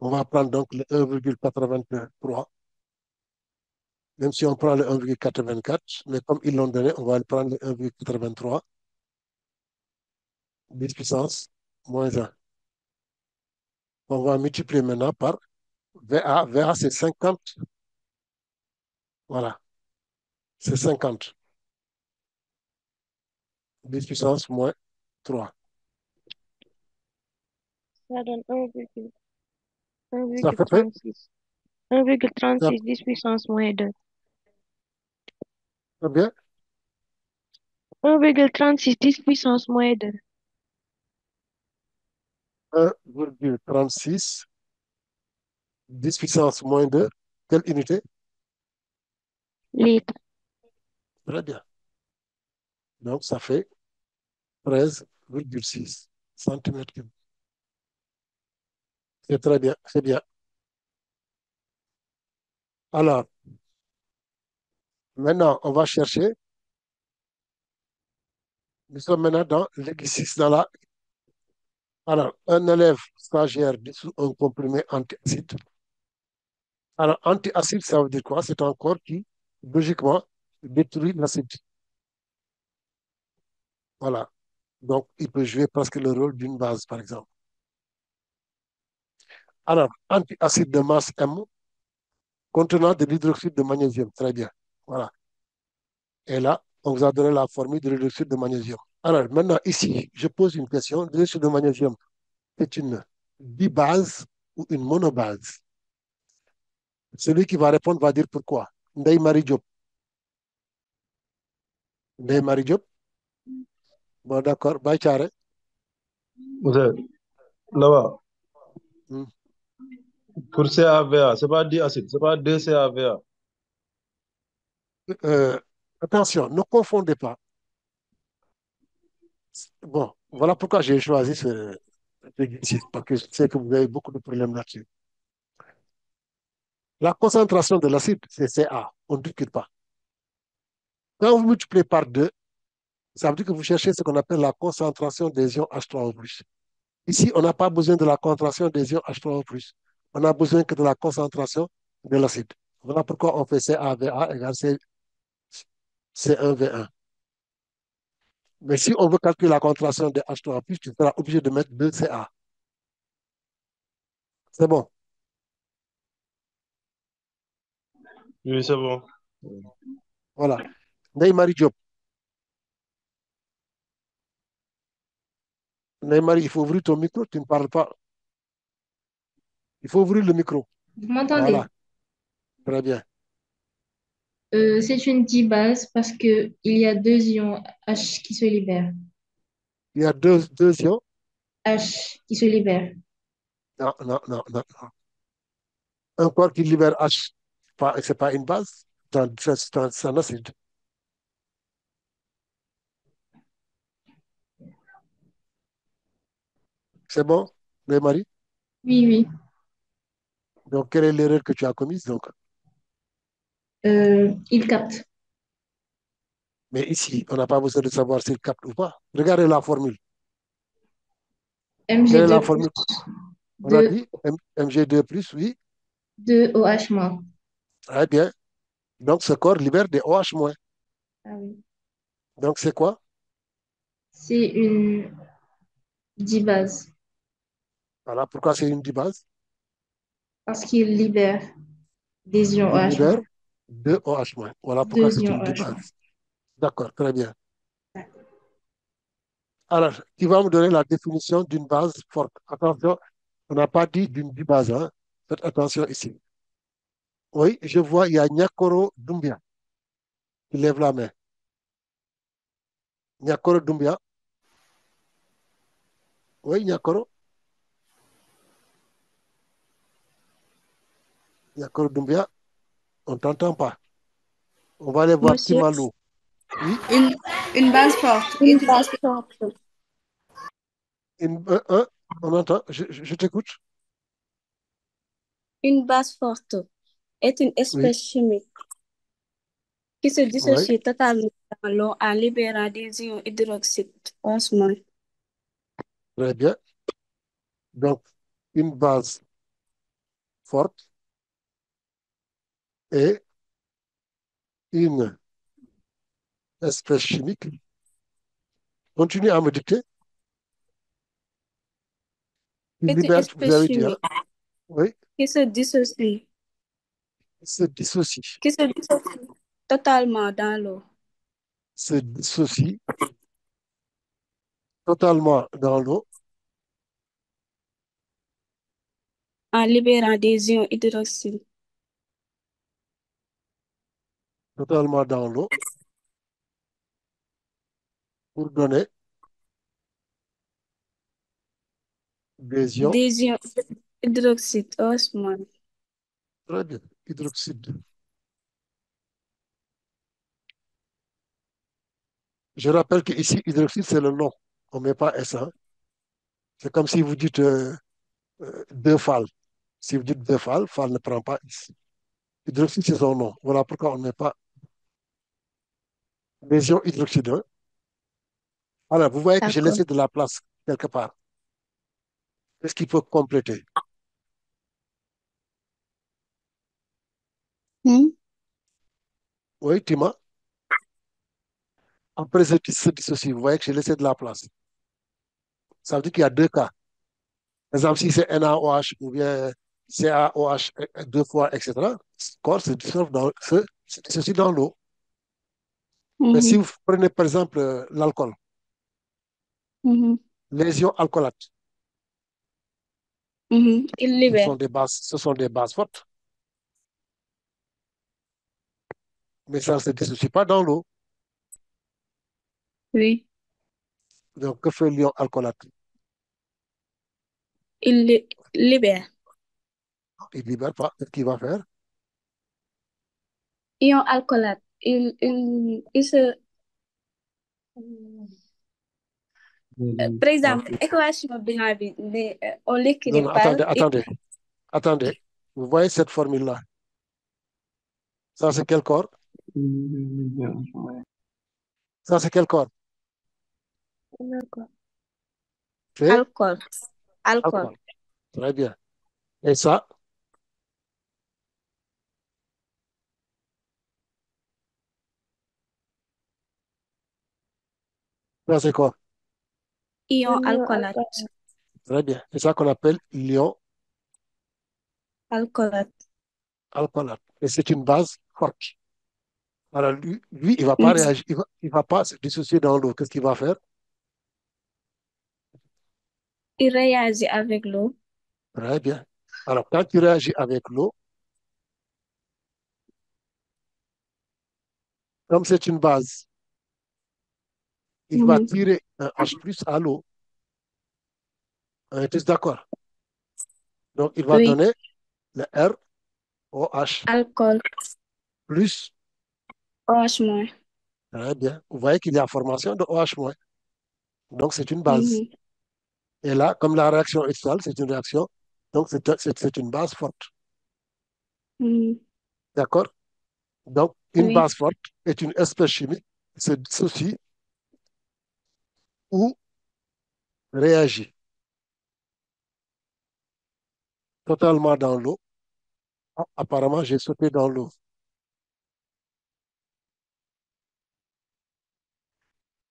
On va prendre donc le 1,83. Même si on prend le 1,84, mais comme ils l'ont donné, on va prendre le 1,83, 10 puissance moins 1. On va multiplier maintenant par VA. VA, c'est 50. Voilà, c'est 50. 10 puissance moins 3. Ça donne Ça fait fait? 1,36. Ça 1,36 10 puissance moins 2. fait bien? 1,36 10 puissance moins 2. 1,36, 10 puissance moins 2. Quelle unité? Litres. Très bien. Donc, ça fait 13,6 centimètres cubes. C'est très bien, c'est bien. Alors, maintenant, on va chercher. Nous sommes maintenant dans l'exercice dans la. Alors, un élève stagiaire dissout un comprimé antiacide. Alors, antiacide, ça veut dire quoi? C'est un corps qui, logiquement, détruit l'acide. Voilà. Donc, il peut jouer presque le rôle d'une base, par exemple. Alors, antiacide de masse M contenant de l'hydroxyde de magnésium. Très bien. Voilà. Et là, on vous a donné la formule de l'hydroxyde de magnésium. Alors, maintenant, ici, je pose une question. L'hydroxyde de magnésium, c'est une bibase ou une monobase? Celui qui va répondre va dire pourquoi. Ndeye Marie Diop. Ndeye Marie Diop. Bon, d'accord. Baye Thiaré. Monsieur, là-bas, Hmm. pour CaVa, c'est pas diacide, c'est pas 2 CaVa. Euh, Attention, ne confondez pas. Bon, voilà pourquoi j'ai choisi cet exercice, parce que je sais que vous avez beaucoup de problèmes là-dessus. La concentration de l'acide, c'est Ca. On ne discute pas. Quand vous multipliez par 2, ça veut dire que vous cherchez ce qu'on appelle la concentration des ions H3O+. Ici, on n'a pas besoin de la concentration des ions H3O+. On n'a besoin que de la concentration de l'acide. Voilà pourquoi on fait CaVa égale C1V1. Mais si on veut calculer la concentration de H3O+, tu seras obligé de mettre 2Ca. C'est bon. Oui, c'est bon. Voilà. Neymar Diop. Neymar, il faut ouvrir ton micro, tu ne parles pas. Il faut ouvrir le micro. Vous m'entendez? Voilà. Très bien. C'est une dibase parce que il y a deux ions H qui se libèrent. Il y a deux ions. H qui se libèrent. Non, non, non, non, non. Un corps qui libère H, ce n'est pas une base. C'est un acide. C'est bon, Neymar? Oui, oui. Donc, quelle est l'erreur que tu as commise? Donc, Il capte. mais ici, on n'a pas besoin de savoir s'il capte ou pas. Regardez la formule. Quelle est la Mg2 plus formule? On a 2, dit Mg2 plus, oui. 2 OH moins. Très bien. Donc, ce corps libère des OH-. Ah oui. Donc, c'est quoi? C'est une dibase Voilà pourquoi c'est une dibase. parce qu'il libère des ions Il OH libère moins. deux OH-. Voilà pourquoi Deux c'est ions une OH moins. dibase. D'accord, très bien. Alors, qui va me donner la définition d'une base forte? Attention, on n'a pas dit d'une dibase, hein. Faites attention ici. Oui, je vois, il y a Nyakoro Doumbia qui lève la main. Nyakoro Doumbia. Oui, Nyakoro. Nyakoro Doumbia, on ne t'entend pas. On va aller voir Monsieur, Timalo. Oui, une, une base forte Une est une base espèce, forte. on entend, je t'écoute. une base forte est une Oui, espèce chimique qui se oui, dissocie totalement dans l'eau en libérant des ions hydroxyde osmole. très bien. Donc, une base forte est une espèce chimique. Continue à me dicter. Il Est une libère, vous espèce avez dit, hein? chimique Oui, qui se dissocie, il se dissocie. qui se dissocie totalement dans l'eau Se dissocie totalement dans l'eau, en libérant des ions hydroxyde. totalement dans l'eau, pour donner des ions, Des ions hydroxyde osmole. très bien, hydroxyde. Je rappelle qu'ici, hydroxyde, c'est le nom. On ne met pas S, hein. C'est comme si vous dites deux phares. Si vous dites deux phares, phare ne prend pas ici. Hydroxyde, c'est son nom. Voilà pourquoi on ne met pas des ions hydroxyde, hein. Alors, vous voyez que j'ai D'accord. laissé de la place quelque part. Qu'est-ce qu'il faut compléter? Hmm? Oui, Tima. Après ce dissocié, vous voyez que j'ai laissé de la place. Ça veut dire qu'il y a deux cas. Par exemple, si c'est NaOH ou bien CaOH deux fois, etc., ce corps se dissocie dans l'eau. Mais si Mhm, vous prenez par exemple l'alcool, mhm, les ions alcoolates, mhm. Il libère. ce sont des bases fortes, mais ça ne se dissocie pas dans l'eau. Oui. Donc, que fait l'ion alcoolate? Il libère. Il ne libère pas. Qu'est-ce qu'il va faire? Ion alcoolate. Il se... Par exemple, équation bilan bi, on Non, l'écrit non, par... attendez. Vous voyez cette formule-là? Ça, c'est quel corps? Ça, c'est quel corps? D'accord. C'est Alcool. Alcool. alcool. Très bien. Et ça, ça c'est quoi? Ion Anion alcoolate. alcool. Très bien. C'est ça qu'on appelle l'ion Alcoolate. alcoolate. Et c'est une base forte. Alors, lui, il ne va pas Mm. réagir, il va pas se dissocier dans l'eau. Qu'est-ce qu'il va faire? Il réagit avec l'eau. Très bien. Alors, quand il réagit avec l'eau, comme c'est une base, il va Mhm. tirer un H plus à l'eau. On est tous d'accord? Donc, il va Oui. donner le ROH Alcool. plus. OH moins. Très bien. Vous voyez qu'il y a formation de OH-. Donc, c'est une base. Mhm. Et là, comme la réaction est seule, c'est une réaction. Donc, c'est une base forte. Mhm. D'accord? Donc, une Oui. base forte est une espèce chimique qui se dissocie ou réagit totalement dans l'eau. Ah, apparemment, j'ai sauté dans l'eau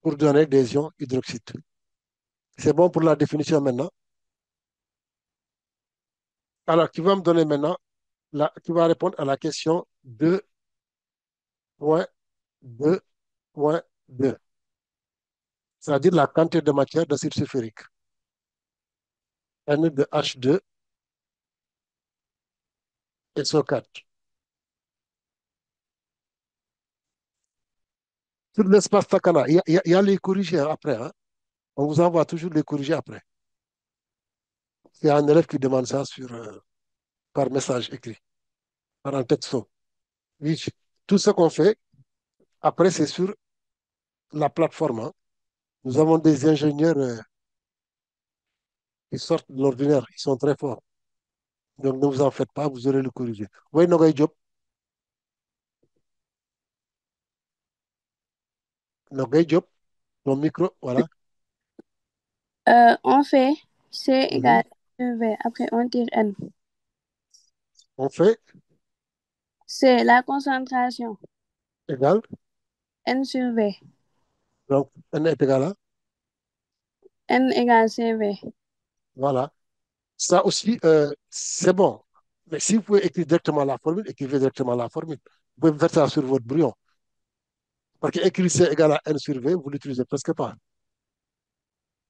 pour donner des ions hydroxydes. C'est bon pour la définition maintenant. Alors, tu vas me donner maintenant, tu vas répondre à la question 2.2.2, c'est-à-dire la quantité de matière d'acide sulfurique. N de H2 et SO4. Sur l'espace Takana, il y a les corrigés après. Hein. On vous envoie toujours les corrigés après. Il y a un élève qui demande ça par message écrit, par un texto. Oui, tout ce qu'on fait, après, c'est sur la plateforme. Hein. Nous avons des ingénieurs qui sortent de l'ordinaire, ils sont très forts. Donc ne vous en faites pas, vous aurez le corrigé. Oui, Nogay Diop. Nogay Diop, ton micro, voilà. On fait C Mhm. égale V. Après, on tire N. On fait C'est la concentration. égal. N sur V. Donc, N est égal à. N égale CV. Voilà. Ça aussi, c'est bon. Mais si vous pouvez écrire directement la formule, écrivez directement la formule. Vous pouvez faire ça sur votre brouillon. Parce que écrire C égale à N sur V, vous ne l'utilisez presque pas.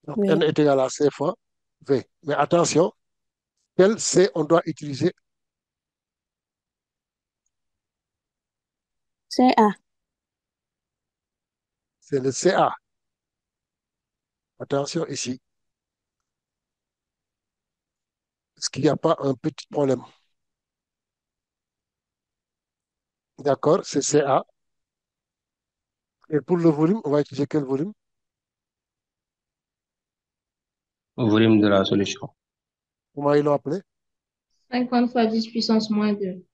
Donc, N Oui. est égal à C fois V. Mais attention, quel C on doit utiliser? CA. C'est le CA. Attention ici. Est-ce qu'il n'y a pas un petit problème? D'accord, c'est CA. Et pour le volume, on va utiliser quel volume? Volume de la solution. Comment ils l'ont appelé? 50 fois 10 puissance moins 2.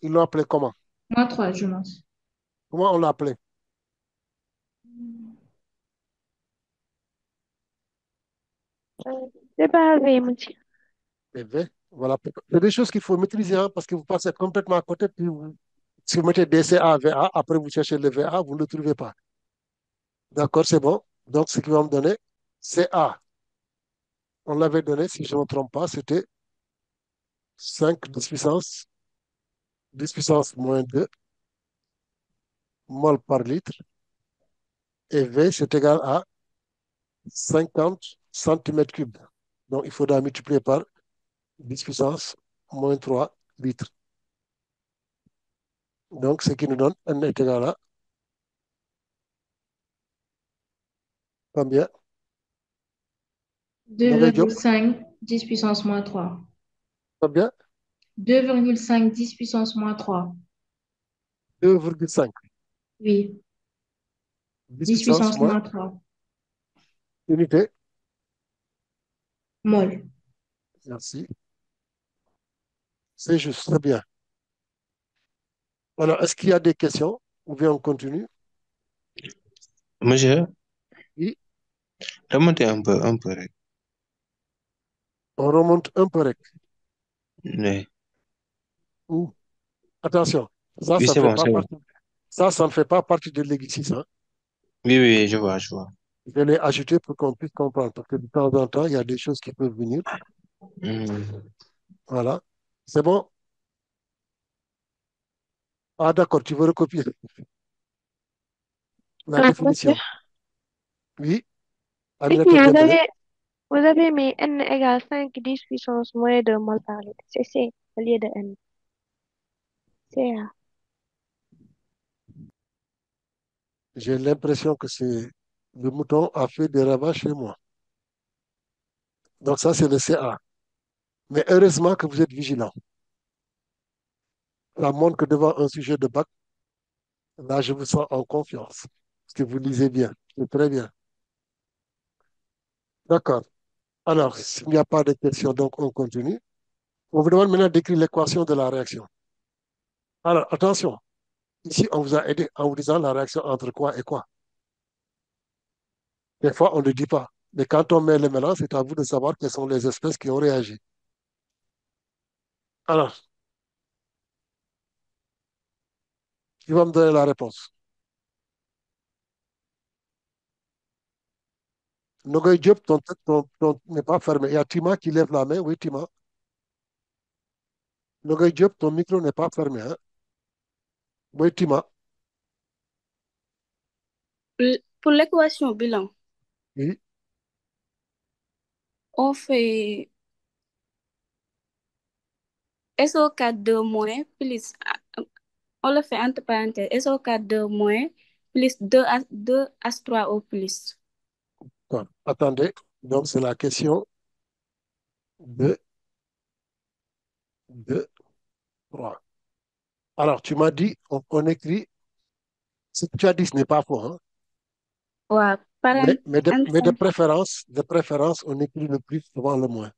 Ils l'ont appelé comment? Moins 3, je pense. Comment on l'a appelé? C'est pas vrai, monsieur. Et V. Voilà. C'est des choses qu'il faut maîtriser hein, parce que vous passez complètement à côté. Puis si vous mettez DCA, VA, après vous cherchez le VA, vous ne le trouvez pas. D'accord, c'est bon. Donc, ce qui va me donner, CA. On l'avait donné, si je ne me trompe pas, c'était 5 10 puissance moins 2 mol par litre. Et V, c'est égal à 50 centimètres cubes. Donc, il faudra multiplier par 10 puissance moins 3 litres. Donc, ce qui nous donne N est égal à combien? Nogay Diop, 2,5 10 puissance moins 3. Combien? 2,5 10 puissance moins 3. 2,5. Oui, 10 10 puissance puissance moins moins 3. unité. Mol. Merci. C'est juste, très bien. Alors, est-ce qu'il y a des questions? Ou bien on continue? Monsieur, Oui, remontez un peu. on remonte un peu. Oui, Ou, attention, ça, oui, ça ne c'est fait bon, pas c'est bon. partie. Ça ne fait pas partie de l'exercice, hein. Oui, oui, je vois, je vois. Je l'ai ajouté pour qu'on puisse comprendre. Parce que de temps en temps, il y a des choses qui peuvent venir. Hmm. Voilà. C'est bon? Ah, d'accord, tu veux recopier la Monsieur. définition. Oui, Ici, Aminata Dembélé. vous avez mis n égale 5 10 puissance moins 2 mol par litre. C'est C au lieu de n. C'est A. J'ai l'impression que c'est le mouton a fait des ravages chez moi. Donc ça, c'est le CA. Mais heureusement que vous êtes vigilant. Ça montre que devant un sujet de bac, là, je vous sens en confiance. Parce que vous lisez bien. C'est très bien. D'accord. Alors, s'il n'y a pas de questions, donc on continue. On vous demande maintenant d'écrire l'équation de la réaction. Alors, attention. Ici, on vous a aidé en vous disant la réaction entre quoi et quoi. Des fois, on ne dit pas. Mais quand on met le mélange, c'est à vous de savoir quelles sont les espèces qui ont réagi. Alors, qui va me donner la réponse? Nogoy Diop, ton n'est pas fermé. Il y a Tima qui lève la main. Oui, Tima. Nogoy Diop, ton micro n'est pas fermé, hein? Oui, Tima. Pour l'équation bilan, Oui, on fait SO4 moins plus, on le fait entre parenthèses, SO4 moins plus 2H3O plus. d'accord. Attendez. Donc, c'est la question de 3. Alors, tu m'as dit, on écrit, ce que tu as dit, ce n'est pas faux, hein? Ouais, Mais de préférence, on écrit le plus souvent le moins.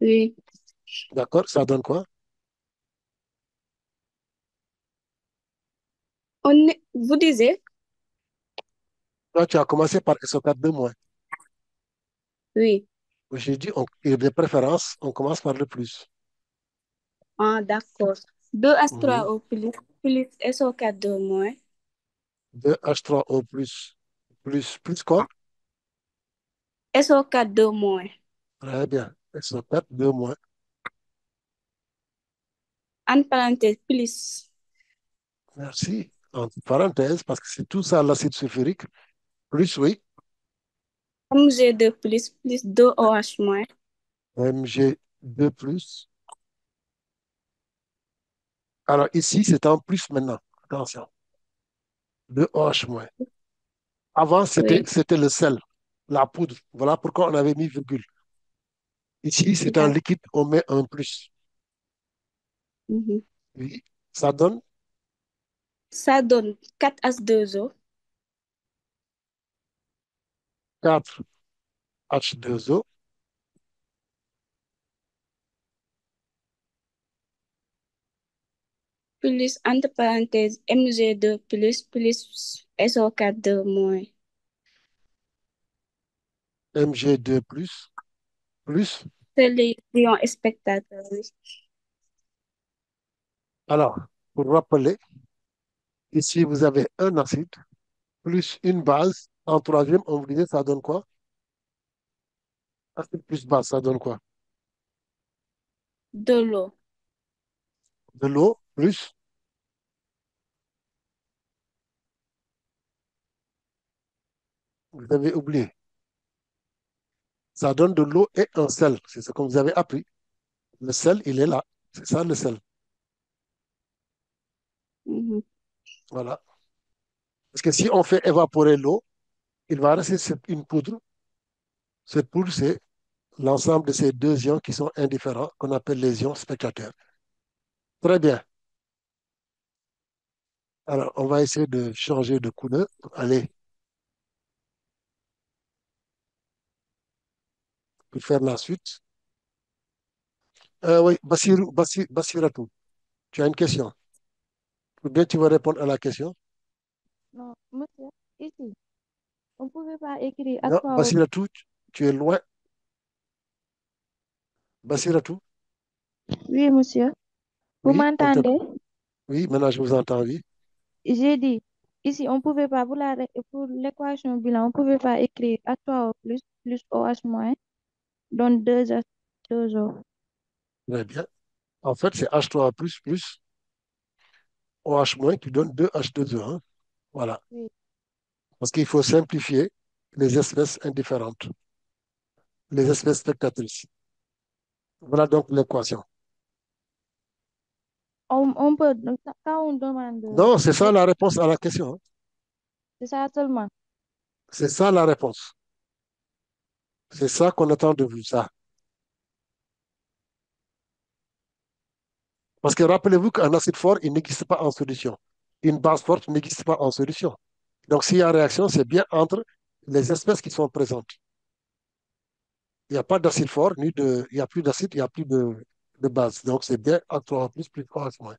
oui. D'accord? Ça donne quoi? Vous disiez? Toi, tu as commencé par SO4 de moins. Oui. J'ai dit, et de préférence, on commence par le plus. Ah, d'accord. 2 Mhm. 3 o plus SO4 moins. 2H3O plus quoi? SO4 moins. Très bien. SO4 de moins. En parenthèse, plus Merci. Entre parenthèses, parce que c'est tout ça l'acide sulfurique. Plus, oui. Mg2 plus 2OH moins. Mg2 plus. Alors ici, c'est en plus maintenant. Attention. 2OH moins. Avant, Oui, c'était le sel, la poudre. Voilà pourquoi on avait mis virgule. Ici, c'est un d'accord. liquide, on met un plus. Mhm. Oui. Ça donne Ça donne 4H2O 4H2O plus, entre parenthèses, Mg2 plus SO4 moins. Mg2 plus. C'est les ions spectateurs. Oui. Alors, pour rappeler, ici, vous avez un acide plus une base. En troisième, on vous disait, ça donne quoi? Acide plus base, ça donne quoi? De l'eau. De l'eau plus, vous avez oublié, ça donne de l'eau et un sel. C'est ce que vous avez appris. Le sel, il est là. C'est ça le sel. Mhm. Voilà. Parce que si on fait évaporer l'eau, il va rester une poudre Cette poule, c'est l'ensemble de ces deux ions qui sont indifférents, qu'on appelle les ions spectateurs. Très bien. Alors, on va essayer de changer de couleur. Allez, pour faire la suite. Oui, Bassiratou, tu as une question. Ou bien tu vas répondre à la question. Non, monsieur, ici, on ne pouvait pas écrire à Non, trois. Bassiratou, tu es loin. Bassiratou, Oui, monsieur. Vous oui, m'entendez? oui, maintenant je vous entends, oui. J'ai dit, ici, on ne pouvait pas, pour l'équation bilan, on ne pouvait pas écrire H3O plus OH moins, donne 2O. Très bien. En fait, c'est H3 plus OH- qui donne 2H2O, hein. Voilà. Oui. Parce qu'il faut simplifier les espèces indifférentes, les espèces spectatrices. Voilà donc l'équation. On peut, quand on demande, Non, c'est ça la réponse à la question, hein. c'est ça seulement. C'est ça la réponse. C'est ça qu'on attend de vous, ça. Parce que rappelez-vous qu'un acide fort, il n'existe pas en solution. Une base forte n'existe pas en solution. Donc, s'il y a réaction, c'est bien entre les espèces qui sont présentes. Il n'y a pas d'acide fort, il n'y a plus d'acide, il n'y a plus de base. Donc, c'est bien H3O plus OH-.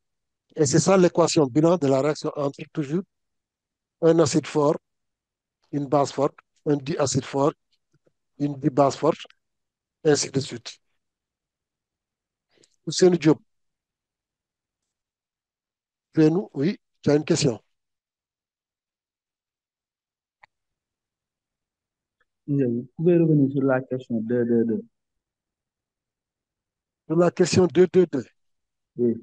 Et c'est ça l'équation bilan de la réaction entre toujours un acide fort, une base forte, un diacide fort, une dibase forte, ainsi de suite. Ousseynou Diop, nous, oui, tu as une question. Vous pouvez revenir sur la question 2. Pour la question 2. Oui.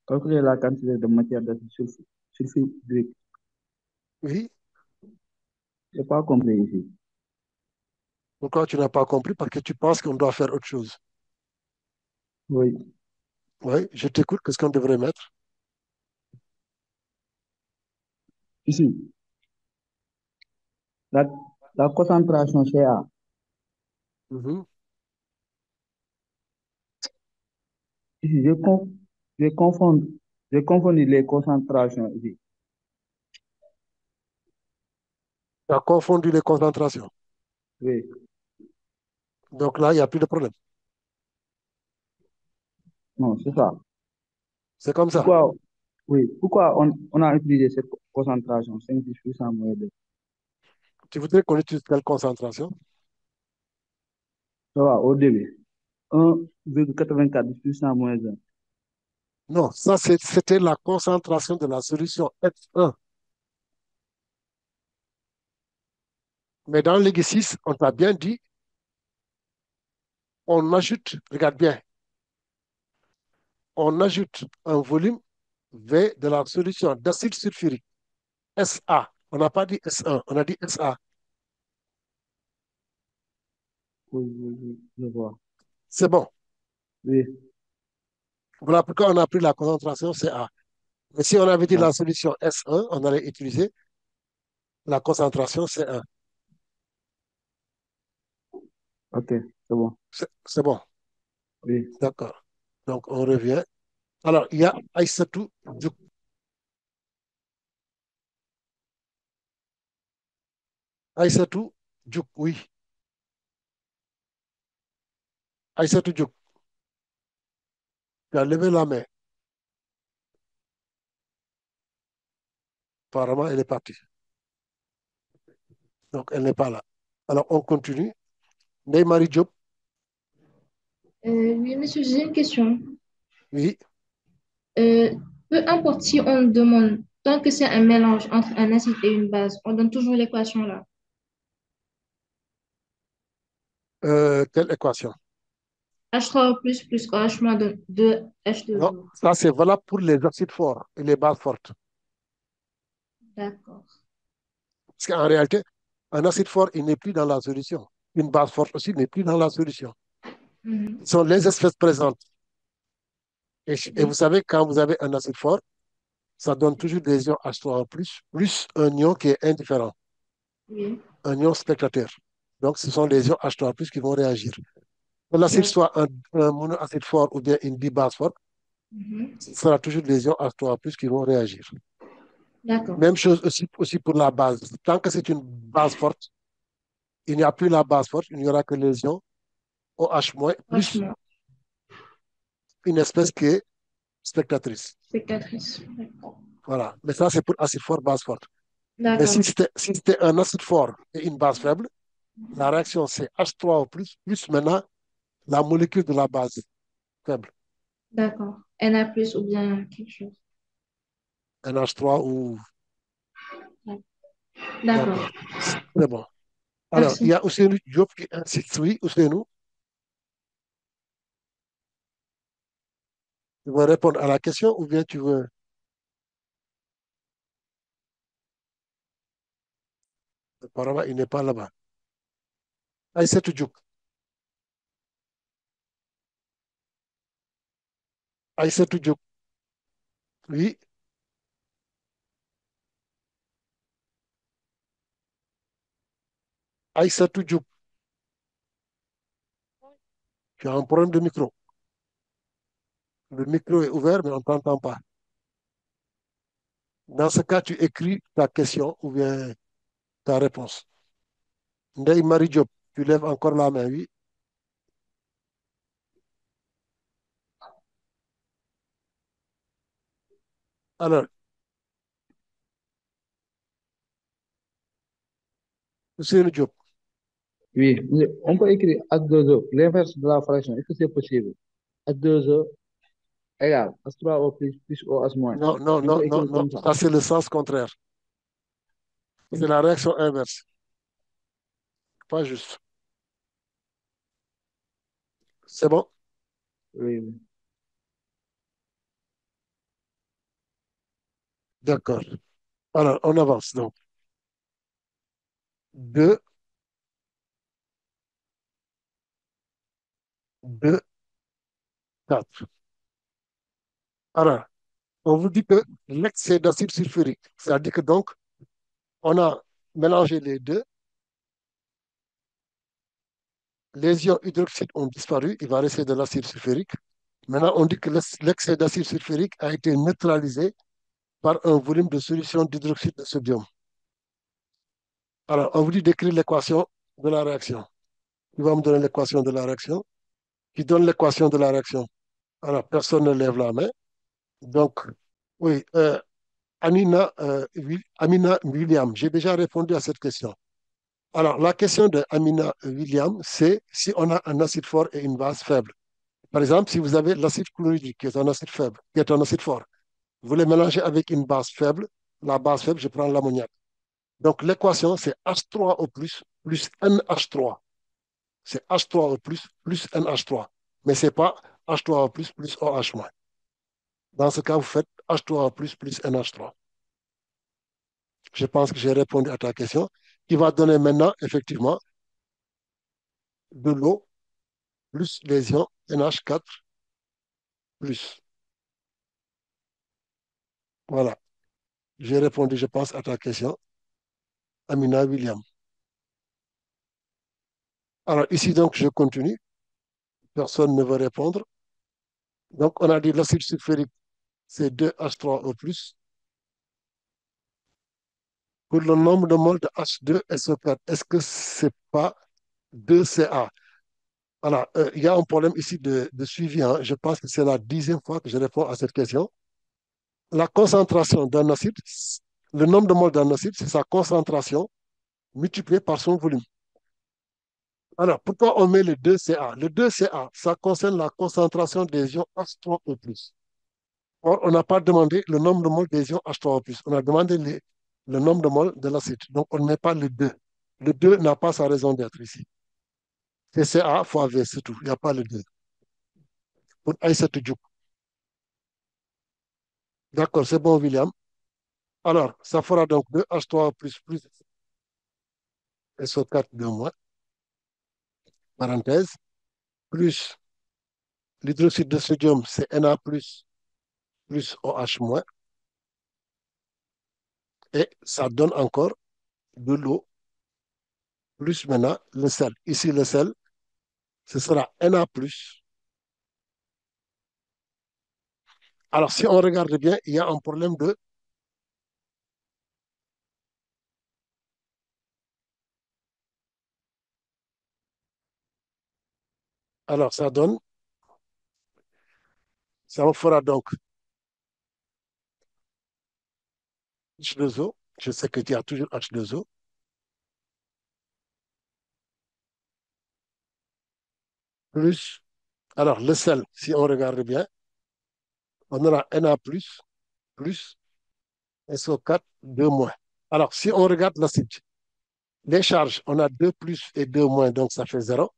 Calculer la quantité de matière d'acide sulfurique. Oui, Je n'ai pas compris ici. pourquoi tu n'as pas compris? Parce que tu penses qu'on doit faire autre chose. Oui. Oui, je t'écoute, qu'est-ce qu'on devrait mettre? Ici, la, la concentration CA. Mhm. Ici, je confonds, je confonds les concentrations ici. Tu as confondu les concentrations. Oui. Donc là, il n'y a plus de problème. Non, c'est ça. C'est comme ça. Pourquoi, oui, pourquoi on a utilisé cette concentration 5 puissance moins 2? Tu voudrais qu'on utilise quelle concentration? Ça va, au début. 1,84 puissance moins 1. Non, ça, c'était la concentration de la solution F1. Mais dans l'exercice, on t'a bien dit, on ajoute, regarde bien, on ajoute un volume V de la solution d'acide sulfurique, SA. On n'a pas dit S1, on a dit SA. Oui, oui, oui, je vois. C'est bon. Oui, Voilà pourquoi on a pris la concentration CA. Mais si on avait dit ah, la solution S1, on allait utiliser la concentration C1. ok, c'est bon. C'est bon, Oui. d'accord. Donc, on revient. Alors, il y a Aïssatou Djouk. Aïssatou Djouk, oui. Aïssatou Djouk, tu as levé la main. Apparemment, elle est partie. Donc, elle n'est pas là. Alors, on continue. Ndeye Diop, Oui, monsieur, j'ai une question. oui. Euh, Peu importe si on demande, tant que c'est un mélange entre un acide et une base, on donne toujours l'équation là. Quelle équation? H3O plus OH moins donne 2 Non, H2O. ça, c'est valable pour les acides forts et les bases fortes. D'accord. Parce qu'en réalité, un acide fort, il n'est plus dans la solution. Une base forte aussi n'est plus dans la solution. Mhm. Ce sont les espèces présentes. Et vous Oui, savez, quand vous avez un acide fort, ça donne toujours des ions H3O+, plus un ion qui est indifférent. oui. un ion spectateur. Donc, ce sont les ions H3+ qui vont réagir. Que l'acide D'accord. soit un monoacide fort ou bien une bibase forte, Mhm. ce sera toujours les ions H3+ qui vont réagir. D'accord. Même chose aussi pour la base. Tant que c'est une base forte, il n'y a plus la base forte, il n'y aura que les ions OH- plus Franchement, une espèce qui est spectatrice. spectatrice. D'accord. Voilà. Mais ça, c'est pour acide fort, base forte. Mais D'accord. si c'était un acide fort et une base faible, la réaction, c'est H3O+, plus maintenant la molécule de la base faible, D'accord. Na plus ou bien quelque chose. NH3 ou... D'accord. D'accord. C'est bon. Alors, il y Merci. a Ousseynou Diop qui insiste. Oui, Ousseynou, tu veux répondre à la question ou bien tu veux... Apparemment, il n'est pas là-bas. Aïssatou Diop. Aïssatou Diop. Oui, Aïssatou Diop. Tu as un problème de micro. Le micro est ouvert, mais on ne t'entend pas. Dans ce cas, tu écris ta question ou bien ta réponse. Ndeye Marie Diop, tu lèves encore la main, oui. Alors, Ousseynou Diop. Oui, mais on peut écrire H2O, l'inverse de la fraction. Est-ce que c'est possible? H2O égale H3O plus OH moins. Non, non, On non, peut non, écrire non. comme ça. Ça, c'est le sens contraire. C'est la réaction inverse. Pas juste. C'est bon? Oui, oui. D'accord. Alors, on avance. Donc, 2, 2, 4. Alors, on vous dit que l'excès d'acide sulfurique, c'est-à-dire que donc, on a mélangé les deux, les ions hydroxydes ont disparu, il va rester de l'acide sulfurique. Maintenant, on dit que l'excès d'acide sulfurique a été neutralisé par un volume de solution d'hydroxyde de sodium. Alors, on vous dit d'écrire l'équation de la réaction. Tu vas me donner l'équation de la réaction. Qui donne l'équation de la réaction? Alors, personne ne lève la main. Donc, oui, Amina William, j'ai déjà répondu à cette question. Alors, la question de Amina William, c'est si on a un acide fort et une base faible. Par exemple, si vous avez l'acide chlorhydrique, qui est un acide faible, qui est un acide fort, vous les mélangez avec une base faible. La base faible, je prends l'ammoniac. Donc, l'équation, c'est H3O plus NH3. C'est H3O plus NH3. Mais ce n'est pas H3O plus OH-. Dans ce cas, vous faites H3O plus NH3. Je pense que j'ai répondu à ta question, qui va donner maintenant, effectivement, de l'eau plus les ions NH4 plus. Voilà. J'ai répondu, je pense, à ta question, Amina William. Alors, ici, donc, je continue. Personne ne veut répondre. Donc, on a dit l'acide sulfurique, c'est 2H3O+. Pour le nombre de moles de H2SO4, est-ce que c'est pas 2Ca? Voilà, il y a un problème ici de suivi, hein. Je pense que c'est la 10e fois que je réponds à cette question. La concentration d'un acide, le nombre de moles d'un acide, c'est sa concentration multipliée par son volume. Alors, pourquoi on met le 2Ca? Le 2Ca, ça concerne la concentration des ions H3O+. Or, on n'a pas demandé le nombre de moles des ions H3O+. On a demandé le nombre de moles de l'acide. Donc, on ne met pas le 2. Le 2 n'a pas sa raison d'être ici. C'est Ca fois V, c'est tout. Il n'y a pas le 2. Pour Aïssatou Diouf. D'accord, c'est bon, William. Alors, ça fera donc 2H3 plus SO4 de moins, parenthèse, plus l'hydroxyde de sodium, c'est Na plus OH moins, et ça donne encore de l'eau plus maintenant le sel. Ici, le sel, ce sera Na plus. Alors, si on regarde bien, il y a un problème de... Alors, ça donne, ça me fera donc H2O. Je sais que tu as toujours H2O. Plus, alors le sel, si on regarde bien, on aura Na plus SO4, 2 moins. Alors, si on regarde l'acide, les charges, on a 2 plus et 2 moins, donc ça fait 0.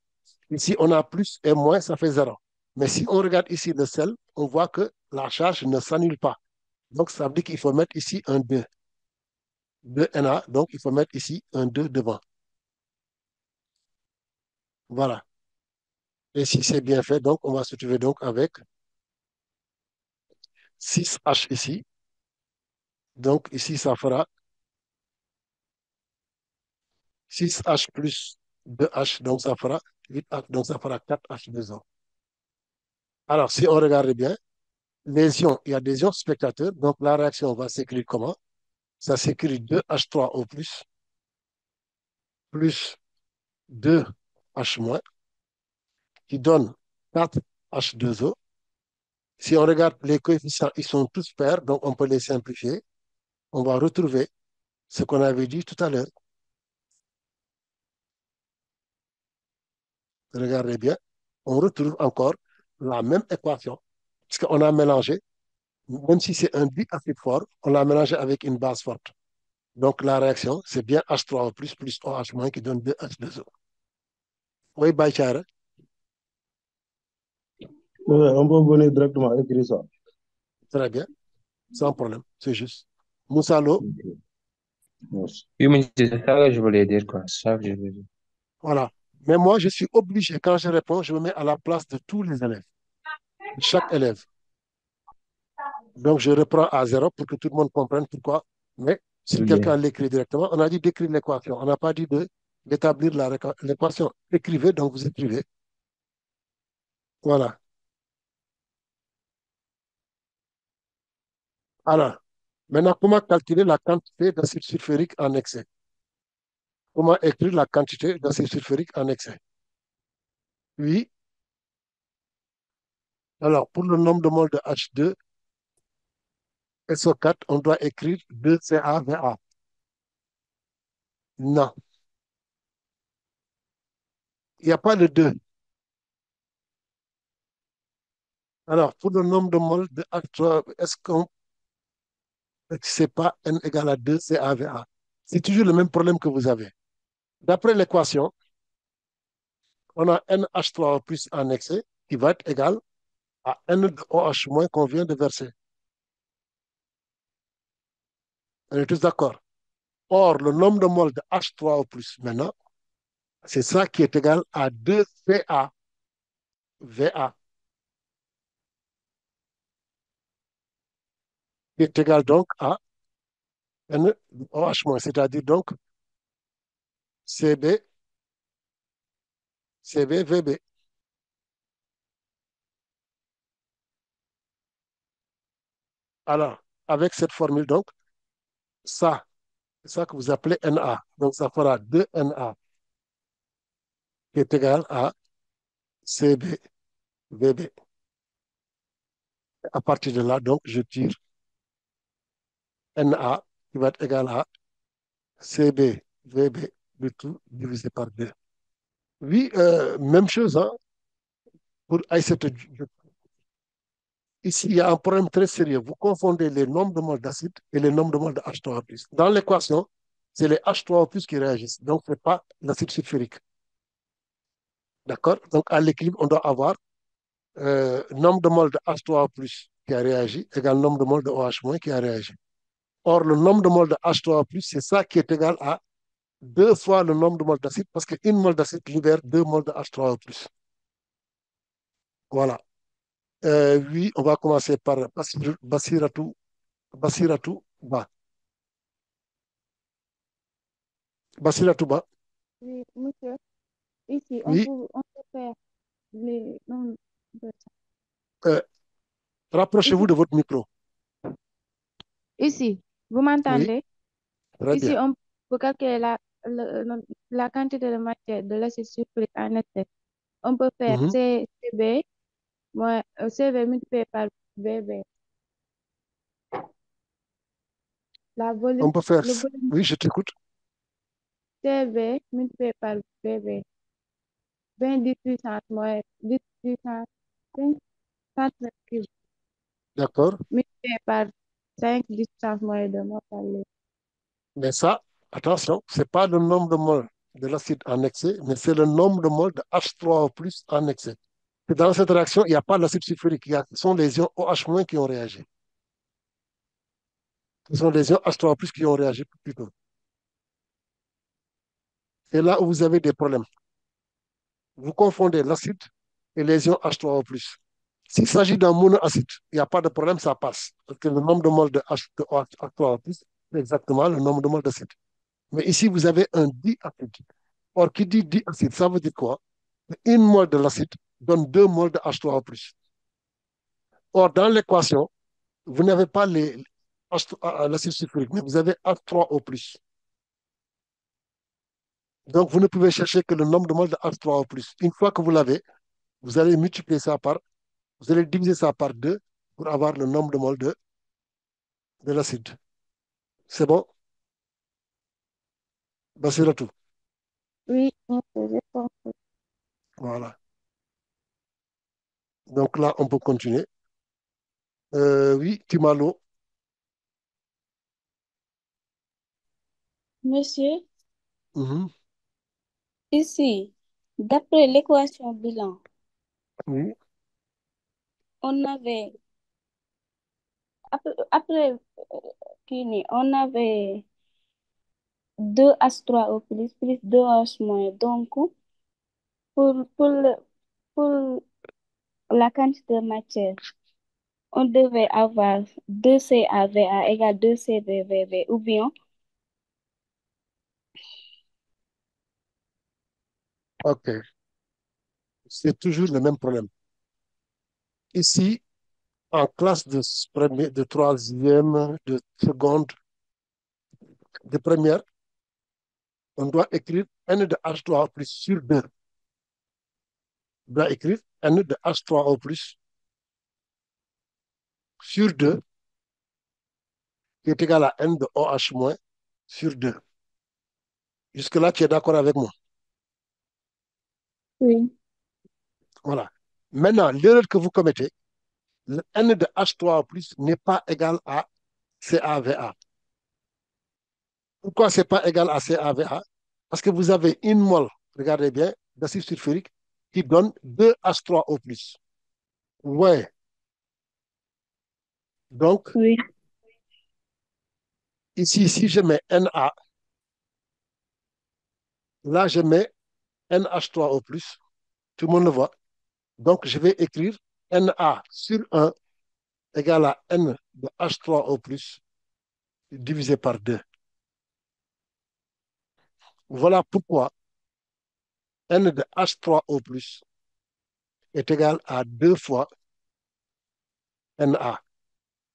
Ici, on a plus et moins, ça fait 0. Mais si on regarde ici le sel, on voit que la charge ne s'annule pas. Donc, ça veut dire qu'il faut mettre ici un 2. 2 Na, donc il faut mettre ici un 2 devant. Voilà. Et si c'est bien fait, donc on va se trouver donc avec 6H ici. Donc ici, ça fera 6H plus 2H, donc ça fera 8H, donc ça fera 4H2O. Alors, si on regarde bien, les ions, il y a des ions spectateurs, donc la réaction va s'écrire comment? Ça s'écrit 2H3O plus 2H moins, qui donne 4H2O. Si on regarde les coefficients, ils sont tous pairs, donc on peut les simplifier. On va retrouver ce qu'on avait dit tout à l'heure. Regardez bien, on retrouve encore la même équation, puisqu'on a mélangé, même si c'est un diacide fort, on l'a mélangé avec une base forte. Donc la réaction, c'est bien H3O plus OH- qui donne 2H2O. Oui, Baïchara, Ouais, on peut venir directement écrire ça. très bien, sans problème, c'est juste. Moussalo, Ok. Yes. Oui, mais c'est ça que je voulais dire, quoi. C'est ça que je voulais dire. voilà. Mais moi, je suis obligé, quand je réponds, je me mets à la place de tous les élèves, de chaque élève. Donc, je reprends à zéro pour que tout le monde comprenne pourquoi. Mais si quelqu'un Bien. l'écrit directement, on a dit d'écrire l'équation. On n'a pas dit d'établir l'équation. Écrivez, donc vous écrivez. Voilà. Alors, maintenant, comment calculer la quantité d'acide sulfurique en excès? Comment écrire la quantité d'acide sulfurique en excès? Oui. Alors, pour le nombre de moles de H2, SO4, on doit écrire 2CaVa. Non, il n'y a pas de 2. Alors, pour le nombre de moles de H3, est-ce qu'on c'est pas n égale à 2 CaVa? C'est toujours le même problème que vous avez. D'après l'équation, on a NH3 plus en excès qui va être égal à N de OH moins qu'on vient de verser. On est tous d'accord. Or, le nombre de moles de H3O plus maintenant, c'est ça qui est égal à 2 VA, qui est égal donc à N de OH moins, c'est-à-dire donc CB, VB. Alors, avec cette formule, donc, ça, c'est ça que vous appelez Na. Donc, ça fera 2 Na qui est égal à CB, VB. À partir de là, donc, je tire Na qui va être égal à CB, VB, le tout divisé par 2. Oui, même chose hein, pour Aïssata. Ici, il y a un problème très sérieux. Vous confondez les nombres de moles d'acide et les nombres de moles de H3O+. Dans l'équation, c'est les H3O+, qui réagissent. Donc, ce n'est pas l'acide sulfurique. D'accord? Donc, à l'équilibre, on doit avoir nombre de moles de H3O+, qui a réagi égale nombre de moles de OH- qui a réagi. Or, le nombre de moles de H3O+, c'est ça qui est égal à 2 fois le nombre de moles d'acide, parce qu'une mole d'acide libère 2 moles de H3O+. Voilà. Oui, on va commencer par Basiratou Ba. Basiratou Ba. Oui, monsieur, ici, Oui, on peut faire les nombres de ça. euh, Ici, rapprochez-vous de votre micro. ici, vous Oui, m'entendez? très Ici, bien. on peut calculer la quantité de matière de l'acide sulfurique en excès. On peut faire Mhm. CB moins CV multiplié par BB. La On volume, peut faire. le volume Oui, je t'écoute. CV multiplié par BB. 20 10 puissance moins 10 puissance 5 centimètres cubes D'accord. multiplié par 5 10 puissance moins 2 mol par litre. Mais ça, attention, ce n'est pas le nombre de moles de l'acide en excès, mais c'est le nombre de moles de H3O plus en excès. Et dans cette réaction, il n'y a pas l'acide sulfurique, ce sont les ions OH- qui ont réagi. Ce sont les ions H3O plus qui ont réagi plutôt. Et là où vous avez des problèmes, vous confondez l'acide et les ions H3O plus. S'il s'agit d'un monoacide, il n'y a pas de problème, ça passe. Parce que le nombre de moles de H3O plus, c'est exactement le nombre de moles d'acide. Mais ici, vous avez un diacide. Or, qui dit diacide, ça veut dire quoi? Une mole de l'acide donne 2 moles de H3O plus. Or, dans l'équation, vous n'avez pas l'acide sulfurique, mais vous avez H3O plus. Donc, vous ne pouvez chercher que le nombre de moles de H3O plus. Une fois que vous l'avez, vous allez multiplier ça par, vous allez diviser ça par 2 pour avoir le nombre de moles de l'acide. C'est bon? Basiratou. Oui, monsieur, j'ai compris. Voilà. Donc là, on peut continuer. Oui, Timalo. Monsieur, Mhm. ici, d'après l'équation bilan, Oui. on avait, après Kini, on avait 2 H3O plus 2 H moins. Donc, pour, pour, le- pour la quantité de matière, on devait avoir 2 CaVa égale 2 CVVV, ou bien, OK. C'est toujours le même problème. Ici, en classe de troisième, de seconde, de première, on doit écrire N de H3O plus sur 2. On doit écrire N de H3O plus sur 2, qui est égal à N de OH moins sur 2. Jusque-là, tu es d'accord avec moi? oui, Voilà. Maintenant, l'erreur que vous commettez, le N de H3O plus n'est pas égal à CaVa. Pourquoi ce n'est pas égal à CaVa? Parce que vous avez une mole, regardez bien, d'acide sulfurique qui donne 2 H3O plus. Ouais. Donc, oui, ici, si je mets Na, là, je mets NH3O plus. Tout le monde le voit. Donc, je vais écrire Na sur 1 égale à N de H3O plus divisé par 2. Voilà pourquoi N de H3O plus est égal à 2 fois Na.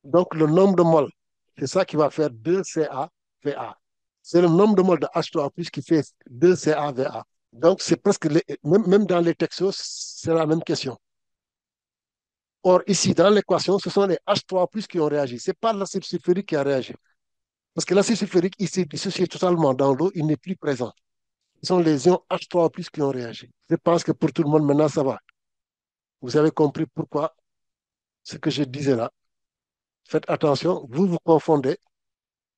Donc, le nombre de moles, c'est ça qui va faire 2CaVa. C'est le nombre de moles de H3O plus qui fait 2CaVa. Donc, c'est presque, même dans les textos, c'est la même question. Or, ici, dans l'équation, ce sont les H3 plus qui ont réagi. Ce n'est pas l'acide sulfurique qui a réagi. Parce que l'acide sulfurique, il s'est dissocié totalement dans l'eau, il n'est plus présent. Ce sont les ions H3 plus qui ont réagi. Je pense que pour tout le monde, maintenant, ça va. Vous avez compris pourquoi ce que je disais là. Faites attention, vous confondez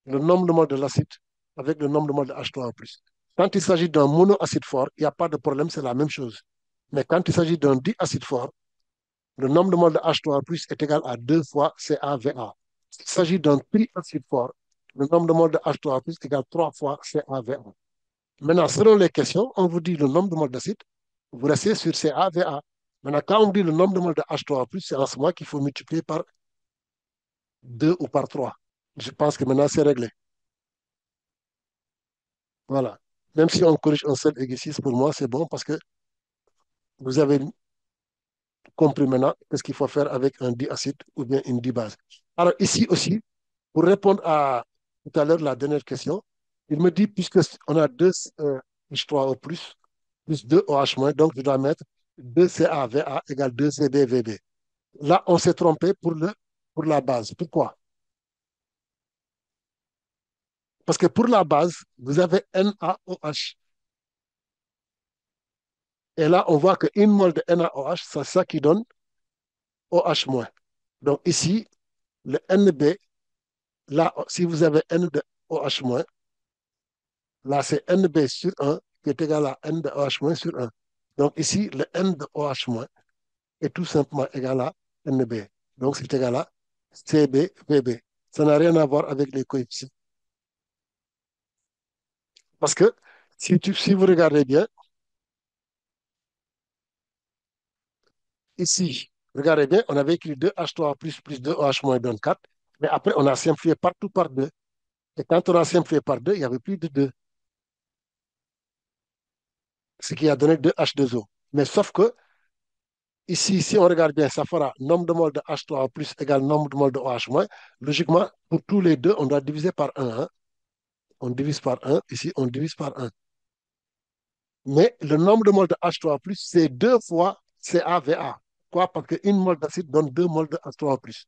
le nombre de moles de l'acide avec le nombre de moles de H3 plus. Quand il s'agit d'un monoacide fort, il n'y a pas de problème, c'est la même chose. Mais quand il s'agit d'un diacide fort, le nombre de moles de H3 plus est égal à 2 fois CaVa. S'il s'agit d'un triacide fort, le nombre de moles de H3 plus est égal à 3 fois CaVa. Maintenant, selon les questions, on vous dit le nombre de moles d'acide, vous restez sur CaVa. Maintenant, quand on vous dit le nombre de moles de H3 plus, c'est en ce moment qu'il faut multiplier par 2 ou par 3. Je pense que maintenant, c'est réglé. Voilà. Même si on corrige un seul exercice, pour moi, c'est bon parce que vous avez compris maintenant ce qu'il faut faire avec un diacide ou bien une dibase. Alors ici aussi, pour répondre à tout à l'heure la dernière question, il me dit, puisque on a 2 H3O plus 2 OH-, donc je dois mettre 2 CaVa égale 2 CbVb. Là, on s'est trompé pour la base. Pourquoi? Parce que pour la base, vous avez NaOH. Et là, on voit qu'une mole de NaOH, c'est ça qui donne OH-. Donc ici, le NB, là, si vous avez N de OH-, là, c'est NB sur 1 qui est égal à N de OH- sur 1. Donc ici, le N de OH- est tout simplement égal à NB. Donc c'est égal à CbVb. Ça n'a rien à voir avec les coefficients. Parce que si vous regardez bien, ici, regardez bien, on avait écrit 2H3 plus 2OH- donne 4. Mais après, on a simplifié partout par 2. Et quand on a simplifié par 2, il n'y avait plus de 2. Ce qui a donné 2H2O. Mais sauf que ici, si on regarde bien, ça fera nombre de moles de H3 plus égale nombre de moles de OH-. Logiquement, pour tous les deux, on doit diviser par 1. Hein. On divise par 1. Ici, on divise par 1. Mais le nombre de moles de H3 plus, c'est 2 fois CaVa. Quoi? Parce qu'une mole d'acide donne 2 moles de H3 plus.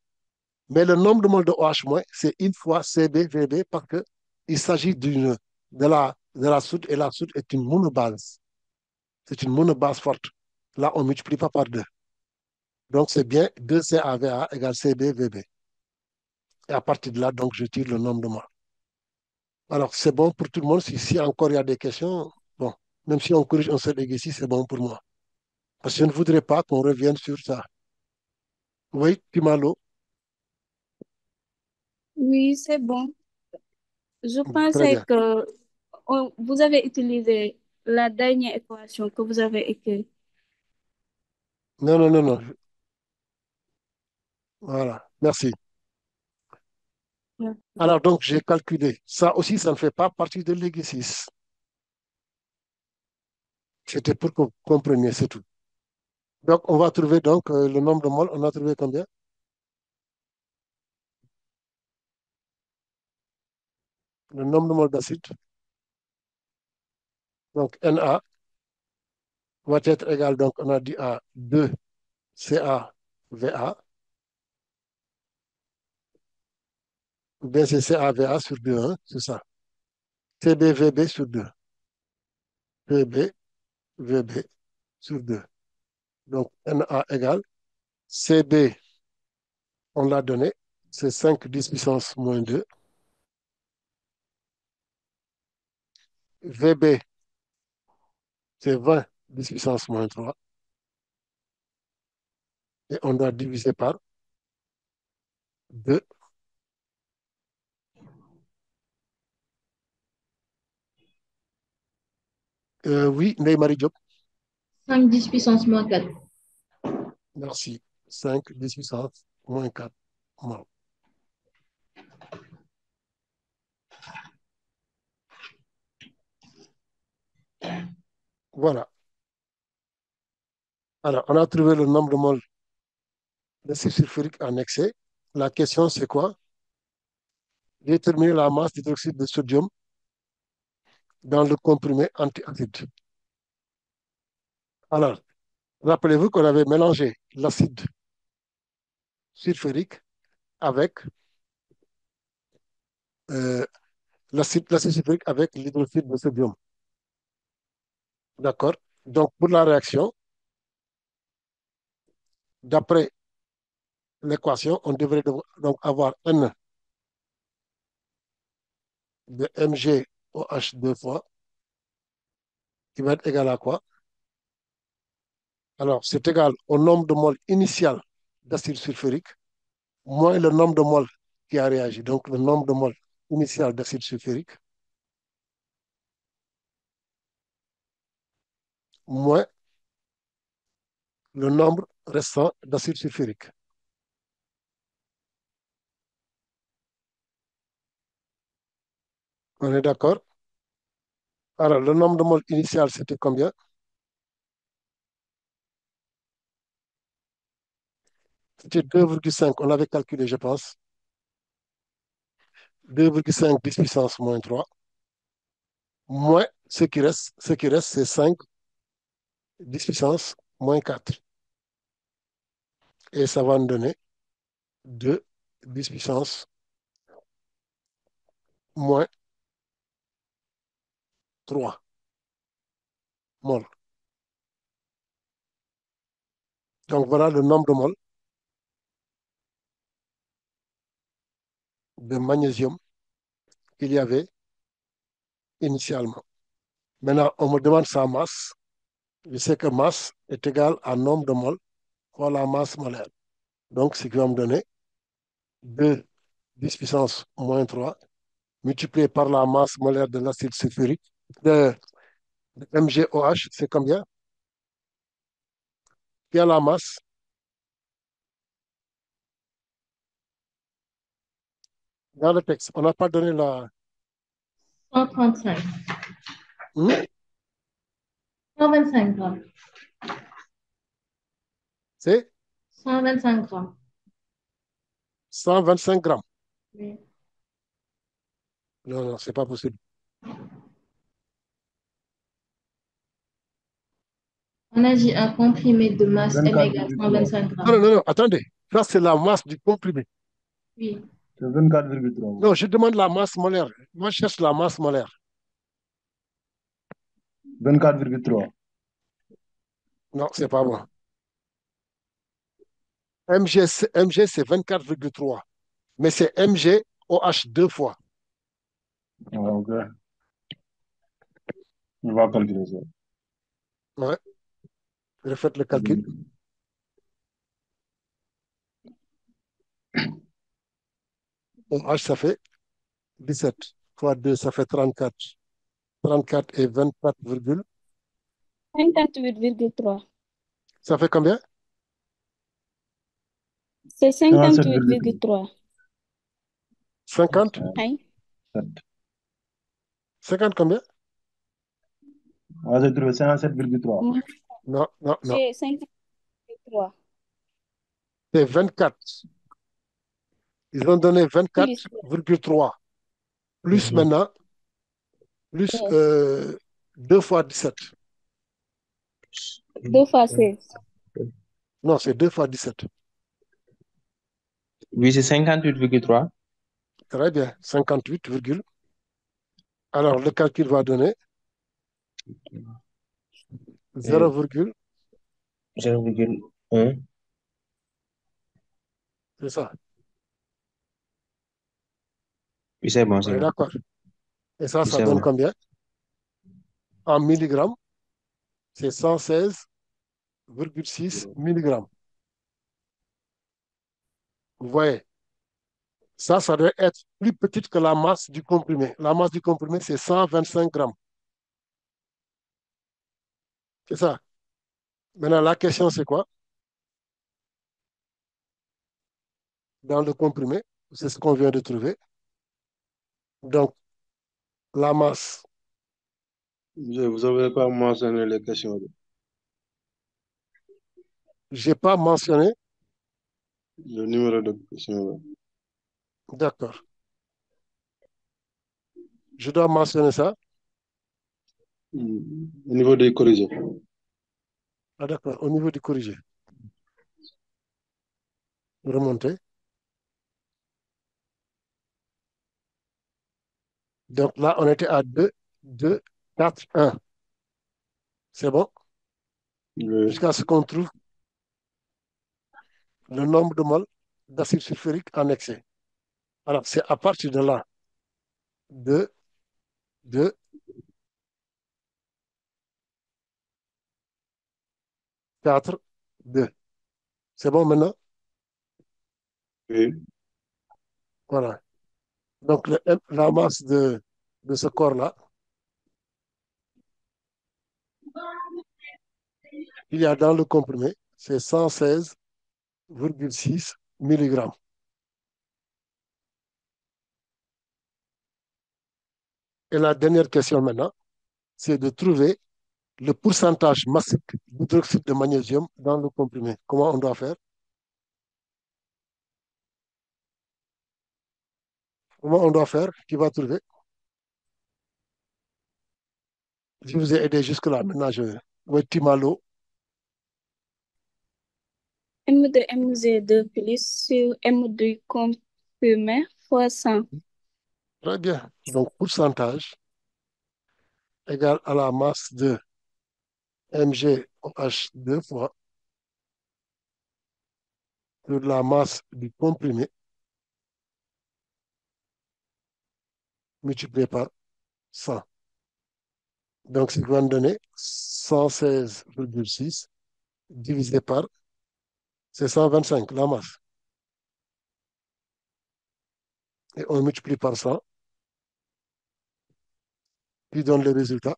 Mais le nombre de moles de OH-, c'est une fois CbVb parce qu'il s'agit de la soude et la soude est une monobase. C'est une monobase forte. Là, on ne multiplie pas par 2. Donc, c'est bien 2 CaVa égale CbVb. Et à partir de là, donc, je tire le nombre de moles. Alors, c'est bon pour tout le monde. Si encore il y a des questions, bon, même si on corrige un seul exercice, c'est bon pour moi. Parce que je ne voudrais pas qu'on revienne sur ça. Oui, Timalo, Oui, c'est bon. Je très pensais bien. que vous avez utilisé la dernière équation que vous avez écrite. Non, non, non, non. Voilà, merci. Alors, donc, j'ai calculé. Ça aussi, ça ne fait pas partie de l'exercice. C'était pour que vous compreniez, c'est tout. Donc, on va trouver donc le nombre de moles. On a trouvé combien? Le nombre de moles d'acide. Donc, Na va être égal, donc, on a dit à 2 CaVa. Ou bien c'est CaVa sur 2, hein, c'est ça. CbVb sur 2. CbVb sur 2. Donc, Na égale Cb, on l'a donné, c'est 5 10 puissance moins 2. Vb, c'est 20 10 puissance moins 3. Et on doit diviser par 2. Oui, Ndeye-Marie Diop, 5 10 puissance moins 4. merci. 5 10 puissance moins 4. Bon. Voilà. Alors, on a trouvé le nombre de moles d'acide sulfurique en excès. La question, c'est quoi? Déterminer la masse d'hydroxyde de sodium dans le comprimé antiacide. Alors, rappelez-vous qu'on avait mélangé l'acide sulfurique avec euh, l'acide sulfurique avec l'hydroxyde de sodium. D'accord? Donc, pour la réaction, d'après l'équation, on devrait donc avoir N de MgOH deux fois, qui va être égal à quoi? Alors, c'est égal au nombre de moles initial d'acide sulfurique moins le nombre de moles qui a réagi. Donc, le nombre de moles initial d'acide sulfurique moins le nombre restant d'acide sulfurique. On est d'accord? Alors, le nombre de moles initial, c'était combien? C'était 2,5. On avait calculé, je pense. 2,5 10 puissance moins 3. Moins ce qui reste, c'est 5 10 puissance moins 4. Et ça va nous donner 2 10 puissance moins 3 moles. Donc voilà le nombre de moles de magnésium qu'il y avait initialement. Maintenant, on me demande sa masse. Je sais que masse est égale à nombre de moles fois la masse molaire. Donc, ce qui va me donner 2 10 puissance moins 3 multiplié par la masse molaire de l'acide sulfurique de MgOH, c'est combien? Qui a la masse? Dans le texte, on n'a pas donné la... 135. Hmm? 125 grammes. C'est 125 grammes. 125 grammes. Oui. Non, non, c'est pas possible. On a dit un comprimé de masse M égale 24,3. 125 Non, grammes. non, non, non, attendez. Ça, c'est la masse du comprimé. Oui. C'est 24,3. Non, je demande la masse molaire. Moi, je cherche la masse molaire. 24,3. Non, c'est pas bon. Mg, Mg c'est 24,3. Mais c'est MgOH deux fois. Ah, ok. On va calculer ça. Ouais, refaites le calcul. OH, ça fait 17 fois 2, ça fait 34. 34 et 24, 58,3. ça fait combien? C'est 57,3. 58,3. 50? Hein? 50 combien? Ah, j'ai trouvé 57,3. Moi, Non, non, non. j'ai 53. C'est 24. Ils ont donné Plus. 24,3. Plus maintenant, plus Yes. 2 fois 17. 2 fois 16. Non, c'est 2 fois 17. Oui, c'est 58,3. Très bien. 58, alors, le calcul va donner 0, 0,1. c'est ça. Oui, c'est bon, On c'est est bon. d'accord. Et ça, Oui, ça c'est donne bon. combien? En milligrammes, c'est 116,6 milligrammes. Vous voyez, ça doit être plus petite que la masse du comprimé. La masse du comprimé, c'est 125 grammes. C'est ça. Maintenant, la question, c'est quoi? Dans le comprimé, c'est ce qu'on vient de trouver. Donc, la masse, Vous n'avez pas mentionné les questions. je n'ai pas mentionné. Le numéro de question. D'accord. Je dois mentionner ça. Au niveau des corrigés. Ah, d'accord. Au niveau du corrigé. Remonter. Donc là, on était à 2, 2, 4, 1. C'est bon? Oui. Jusqu'à ce qu'on trouve le nombre de moles d'acide sulfurique en excès. Alors, c'est à partir de là, 2, 2, 4, 2. C'est bon maintenant? Oui. Voilà. Donc, la masse de ce corps-là, il y a dans le comprimé, c'est 116,6 milligrammes. Et la dernière question maintenant, c'est de trouver le pourcentage massif d'hydroxyde de magnésium dans le comprimé. Comment on doit faire? Comment on doit faire? Qui va trouver? Je vous ai aidé jusque-là. Maintenant, je vais Timalo. M de Mz2 plus sur M du comprimé fois 100. Très bien. Donc, pourcentage égale à la masse de MgOH2 fois sur la masse du comprimé multiplié par 100. Donc, ce qui va nous donner 116,6 divisé par, c'est 125, la masse. Et on multiplie par 100, qui donne le résultat.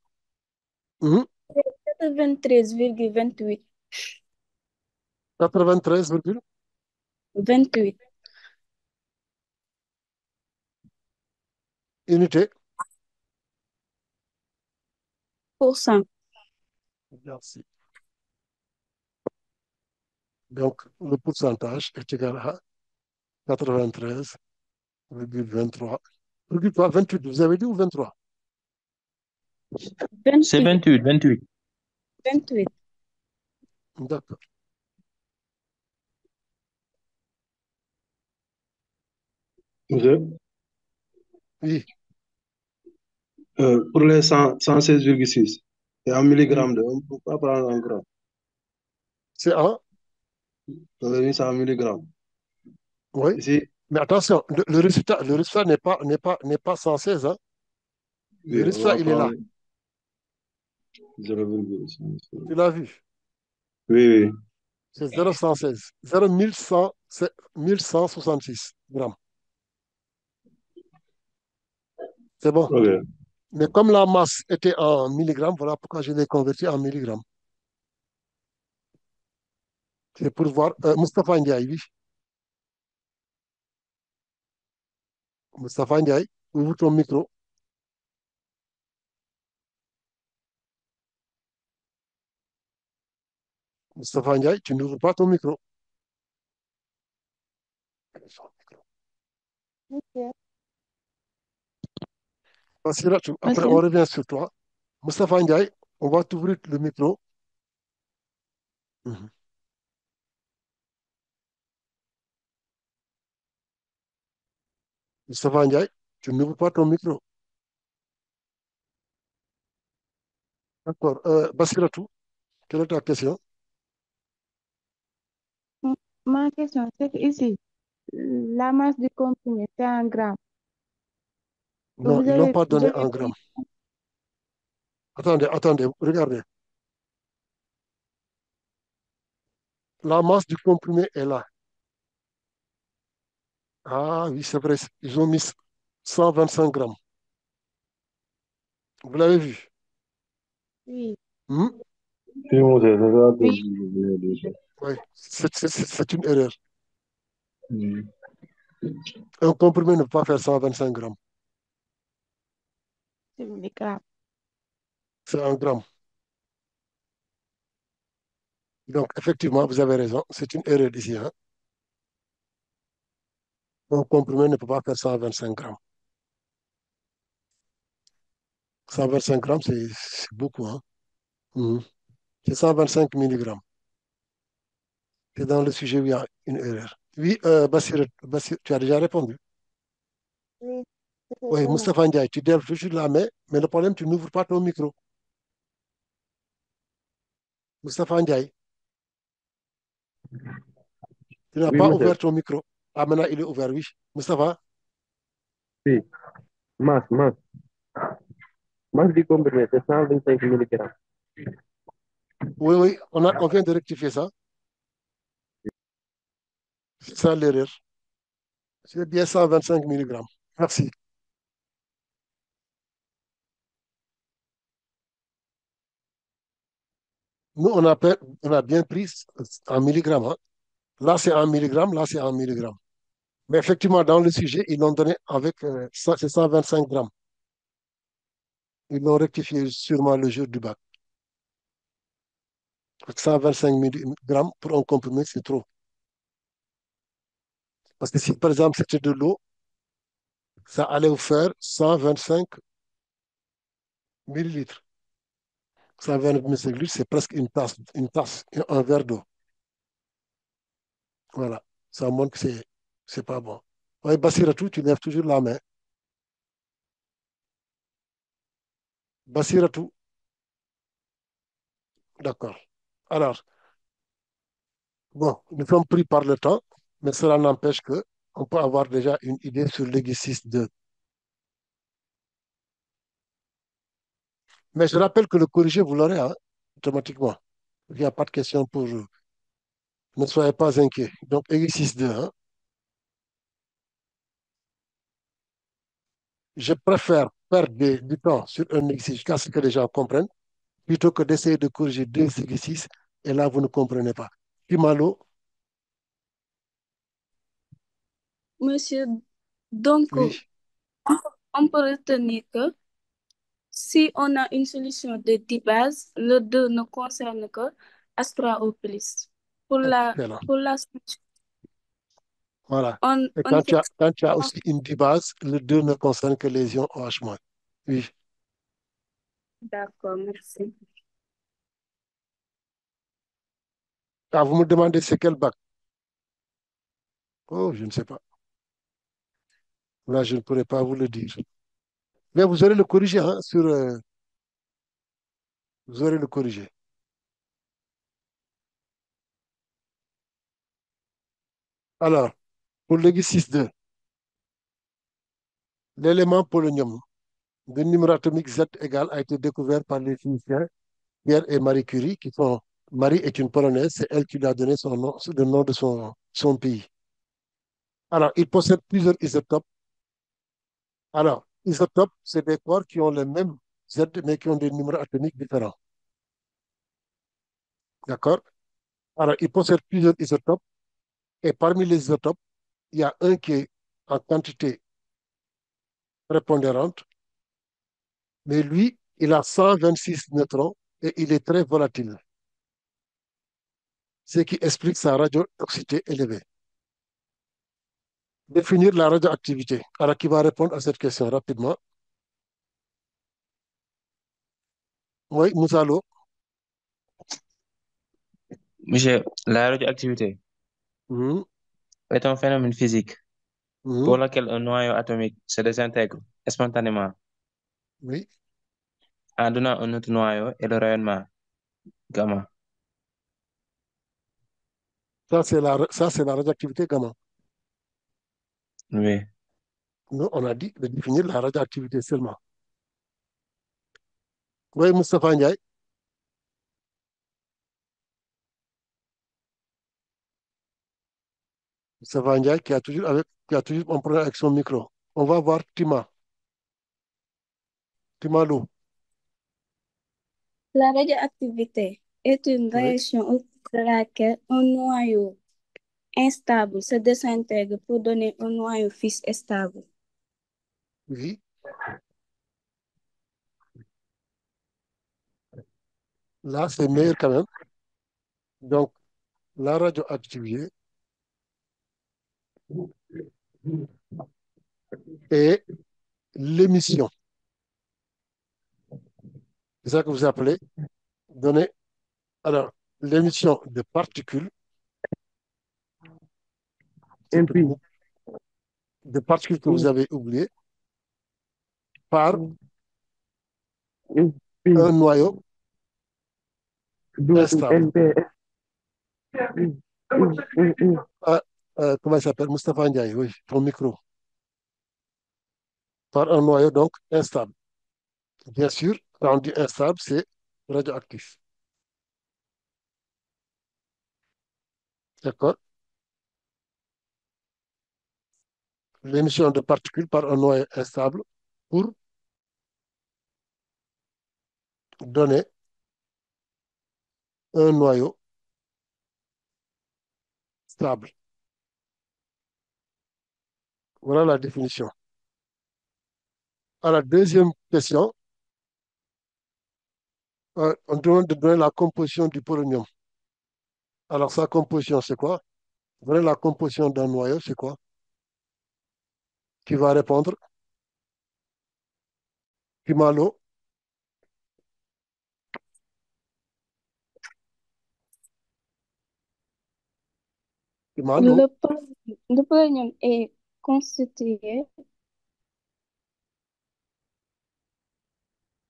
93,28. 93, 28 unité. pour cent. Merci. Donc, le pourcentage est égal à 93,23. 28, vous avez dit ou 23? C'est 28. 28, 28. 28. D'accord. Monsieur, Oui, pour les 116,6, c'est en oui. milligrammes on ne peut pas prendre en grammes. C'est un, Vous avez mis ça en milligrammes. oui. Ici, Mais attention, le résultat n'est pas 116, hein. Le oui, on résultat, va il est là. prendre 0,5. Tu l'as vu? Oui, oui. C'est 0,116. 0,1100 1166 grammes. C'est bon. OK. Mais comme la masse était en milligrammes, voilà pourquoi je l'ai converti en milligrammes. C'est pour voir. Moustapha Ndiaye, oui. Moustapha Ndiaye, ouvre ton micro. Moustapha Ndiaye, tu n'ouvres pas ton micro. Ok. Basiratou, après, on Monsieur, revient sur toi. Moustapha Ndiaye, on va t'ouvrir le micro. Mhm. Moustapha Ndiaye, tu n'ouvres pas ton micro. D'accord. Basiratou, quelle est ta question? m- ma question, c'est que ici, la masse du comprimé, c'est en grammes. Non, ils ne l'ont pas Vous donné avez en pris grammes. Attendez, regardez. La masse du comprimé est là. Ah oui, c'est vrai. Ils ont mis 125 grammes. Vous l'avez vu? oui, Hmm? Oui, monsieur, c'est ça que oui, je voulais dire. Oui, c'est une erreur. Hmm. Un comprimé ne peut pas faire 125 grammes. c'est milligrammes. C'est un gramme. Donc, effectivement, vous avez raison. C'est une erreur ici, hein. Un comprimé ne peut pas faire 125 grammes. 125 grammes, c'est beaucoup, hein. Mhm. C'est 125 milligrammes. C'est dans le sujet où il y a une erreur. Oui, Bassir, tu as déjà répondu. Oui, Oui, effectivement. Moustapha Ndiaye, tu lèves toujours la main, mais le problème, tu n'ouvres pas ton micro. Moustapha Ndiaye, tu n'as Oui, pas monsieur. ouvert ton micro. Ah, maintenant, il est ouvert, oui. Moustapha, Oui, masse. Masse du comprimé, c'est 125 milligrammes. oui, oui, on vient de rectifier ça. C'est ça l'erreur. C'est bien 125 milligrammes. Merci. Nous, on a bien pris en milligrammes, hein. Là, c'est en milligrammes, là, c'est en milligrammes. Mais effectivement, dans le sujet, ils l'ont donné avec c'est 125 grammes. Ils l'ont rectifié sûrement le jour du bac. 125 milligrammes pour un comprimé, c'est trop. Parce que si, par exemple, c'était de l'eau, ça allait vous faire 125 millilitres. 120 millilitres, c'est presque une tasse, un verre d'eau. Voilà. Ça montre que c'est pas bon. Oui, Bassiratou, tu lèves toujours la main. Bassiratou, d'accord. Alors, bon, nous sommes pris par le temps, mais cela n'empêche que on peut avoir déjà une idée sur l'exercice 2. Mais je rappelle que le corrigé, vous l'aurez hein, automatiquement. Il n'y a pas de question pour vous. Ne soyez pas inquiets. Donc, exercice 2. Hein. Je préfère perdre du temps sur un exercice jusqu'à ce que les gens comprennent, plutôt que d'essayer de corriger deux exercices et là, vous ne comprenez pas. Timalo, Monsieur, donc, oui, on peut retenir que si on a une solution de 10 bases, le 2 ne concerne que Astra au plus. excellent. Pour la solution, Voilà. Et on fait quand tu as aussi une base, le 2 ne concerne que les ions OH-. Oui. d'accord, merci. Ah, vous me demandez c'est quel bac? Oh, je ne sais pas. Là, je ne pourrais pas vous le dire. Mais vous aurez le corrigé, hein, vous aurez le corrigé. Alors, pour l'exercice 2, l'élément polonium de numéro atomique Z égal a été découvert par les physiciens Pierre et Marie Curie, qui sont... Marie est une Polonaise, c'est elle qui lui a donné son nom, le nom de son pays. Alors, il possède plusieurs isotopes. Alors, isotopes, c'est des corps qui ont le même Z, mais qui ont des numéros atomiques différents. D'accord? Alors, il possède plusieurs isotopes, et parmi les isotopes, il y a un qui est en quantité prépondérante, mais lui, il a 126 neutrons et il est très volatile, ce qui explique sa radioactivité élevée. Définir la radioactivité. Alors, qui va répondre à cette question rapidement? Oui, Moussalo. Monsieur, la radioactivité Mhm, est un phénomène physique mhm, pour lequel un noyau atomique se désintègre spontanément oui, en donnant un autre noyau et le rayonnement gamma. ça, c'est la radioactivité gamma. Oui. Nous, on a dit de définir la radioactivité seulement. Oui, Moustapha Ndiaye. Moustapha Ndiaye qui a toujours un problème avec son micro. On va voir Timalo. La radioactivité est une Oui, réaction au cours de laquelle un noyau instable se désintègre pour donner un noyau fixe stable. oui. Là, c'est meilleur quand même. Donc, la radioactivité est l'émission. C'est ça que vous appelez donner. Alors, l'émission de particules, de particules que vous avez oubliées, par un noyau instable. Ah, comment il s'appelle? Moustapha Ndiaye, oui, ton micro. Par un noyau donc instable. Bien sûr, quand on dit instable, c'est radioactif. D'accord? L'émission de particules par un noyau instable pour donner un noyau stable. Voilà la définition. À la deuxième question, On demande de donner la composition du polonium. Alors, sa composition, c'est quoi? Donner la composition d'un noyau, c'est quoi? Qui va répondre? Kimalo, Kimalo. Le polonium est constitué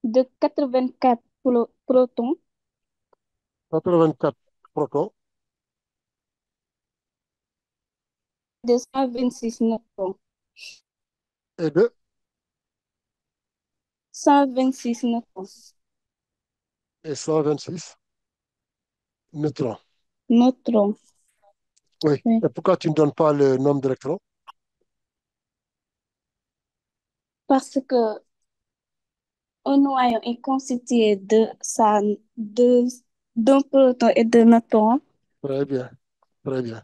de 84 protons, 84 protons de 126 neutrons. et de 126 neutrons. et 126 neutrons. Neutrons. Oui. Oui. Et pourquoi tu ne donnes pas le nombre d'électrons? Parce que un noyau est constitué d'un proton et de neutrons. Très bien, très bien.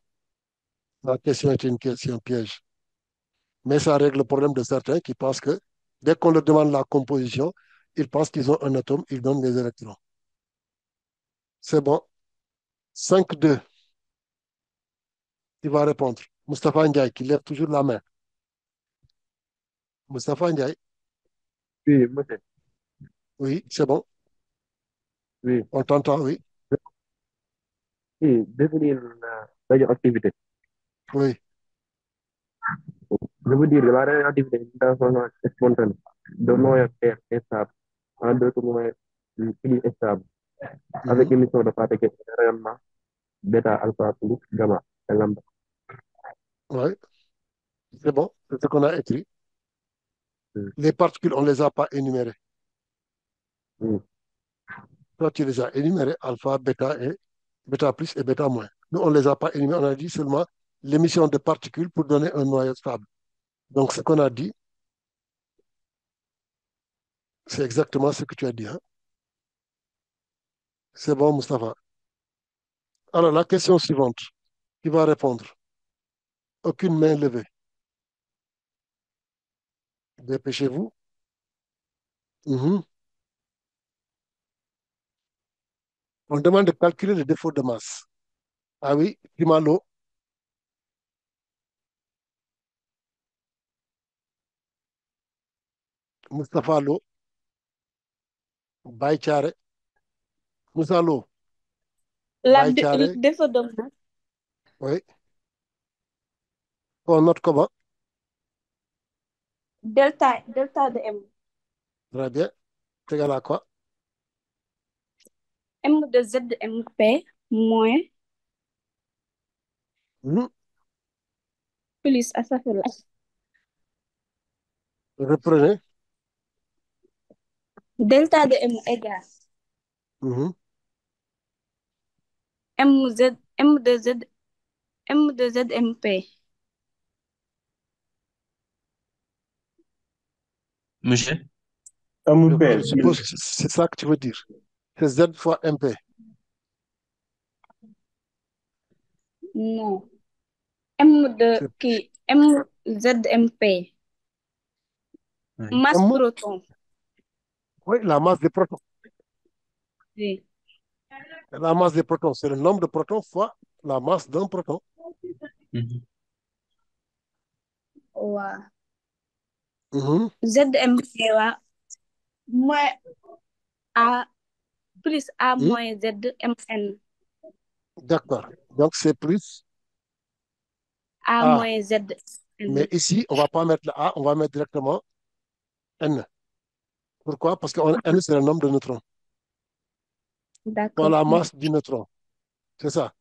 La question est une question piège. Mais ça règle le problème de certains qui pensent que dès qu'on leur demande la composition, ils pensent qu'ils ont un atome, ils donnent les électrons. C'est bon. 5-2. Qui va répondre? Moustapha Ndiaye, qui lève toujours la main. Moustapha Ndiaye, Oui, monsieur. oui, c'est bon. Oui. On t'entend, oui. Oui, définir radioactivité. Oui, Je veux dire que la radioactivité est une transformation spontanée de noyau d'air instable en d'autres noyaux plus stables, avec mhm, émission de particules de rayonnement bêta, alpha, plus, gamma et lambda. oui, c'est bon. C'est ce qu'on a écrit. Oui. Les particules, on ne les a pas énumérées. Oui. Toi, tu les as énumérées, alpha, bêta et bêta plus et bêta moins. Nous, on ne les a pas énumérées. On a dit seulement l'émission de particules pour donner un noyau stable. Donc, ce qu'on a dit, c'est exactement ce que tu as dit, hein. C'est bon, Mustapha. Alors, la question suivante. Qui va répondre? Aucune main levée. Dépêchez-vous. Mhm. On demande de calculer le défaut de masse. Ah oui, Kimalo, Mustapha Lo, Baïchare, Moussa Lo, Le Baïchare, défaut de masse, oui. On note comment? delta de M. Très bien. C'est égal à quoi? M de ZMP moins Mhm. plus à ça fait là. Reprenez. Delta de M égale Mhm. MZ, M de Z, M de ZMP. Monsieur? Je suppose que c'est ça que tu veux dire. C'est Z fois MP. Non. M de C'est qui? MZMP. Oui. Masse M, proton. oui, la masse des protons. Oui. La masse des protons, c'est le nombre de protons fois la masse d'un proton. Mhm. Ouais. Mhm. ZMP wa moins A plus A Mhm. moins ZMN. D'accord. Donc, c'est plus A A. moins Mais ZN. ici, on ne va pas mettre le A, on va mettre directement N. Pourquoi? Parce que N, c'est le nombre de neutrons. Fois D'accord. la masse du neutron. C'est ça.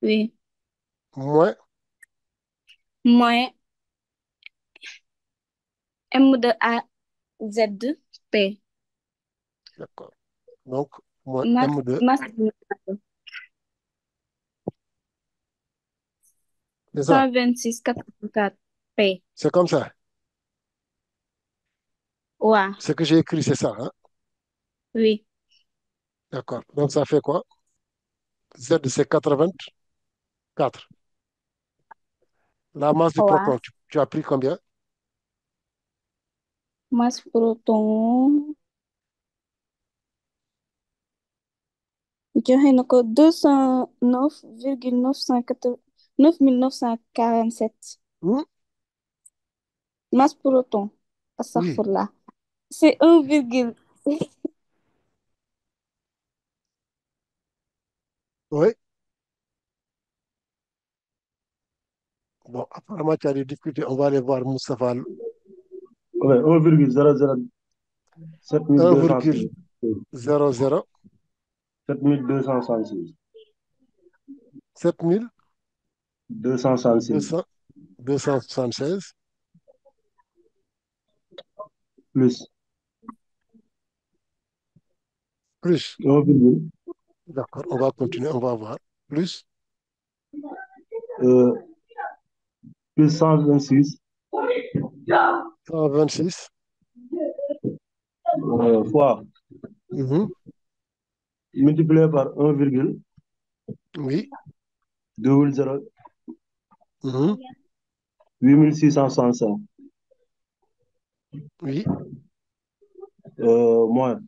Oui. Moins, Moins M de A Z P. d'accord. Donc, moins Masse, M2. masse C'est ça. 126,84 P. C'est comme ça. Ouais. Ce que j'ai écrit, c'est ça, hein? Oui. D'accord. Donc, ça fait quoi? Z, c'est 84. La masse du Ouais. proton, tu as pris combien? Masse proton joxe na ko 209,947 Hmm? masse proton. Oui, Astaghfirullah. C'est 1, oui. Bon, apparemment, tu as des difficultés. On va aller voir Moustapha. Ouais, 1,007276. 1,00 7266. 7276 266 plus plus. 1, D'accord, on va continuer, on va voir. Plus euh, plus 126 126 fois mhm, multiplié par 1, oui, 2,0 mhm, 8665 oui, moins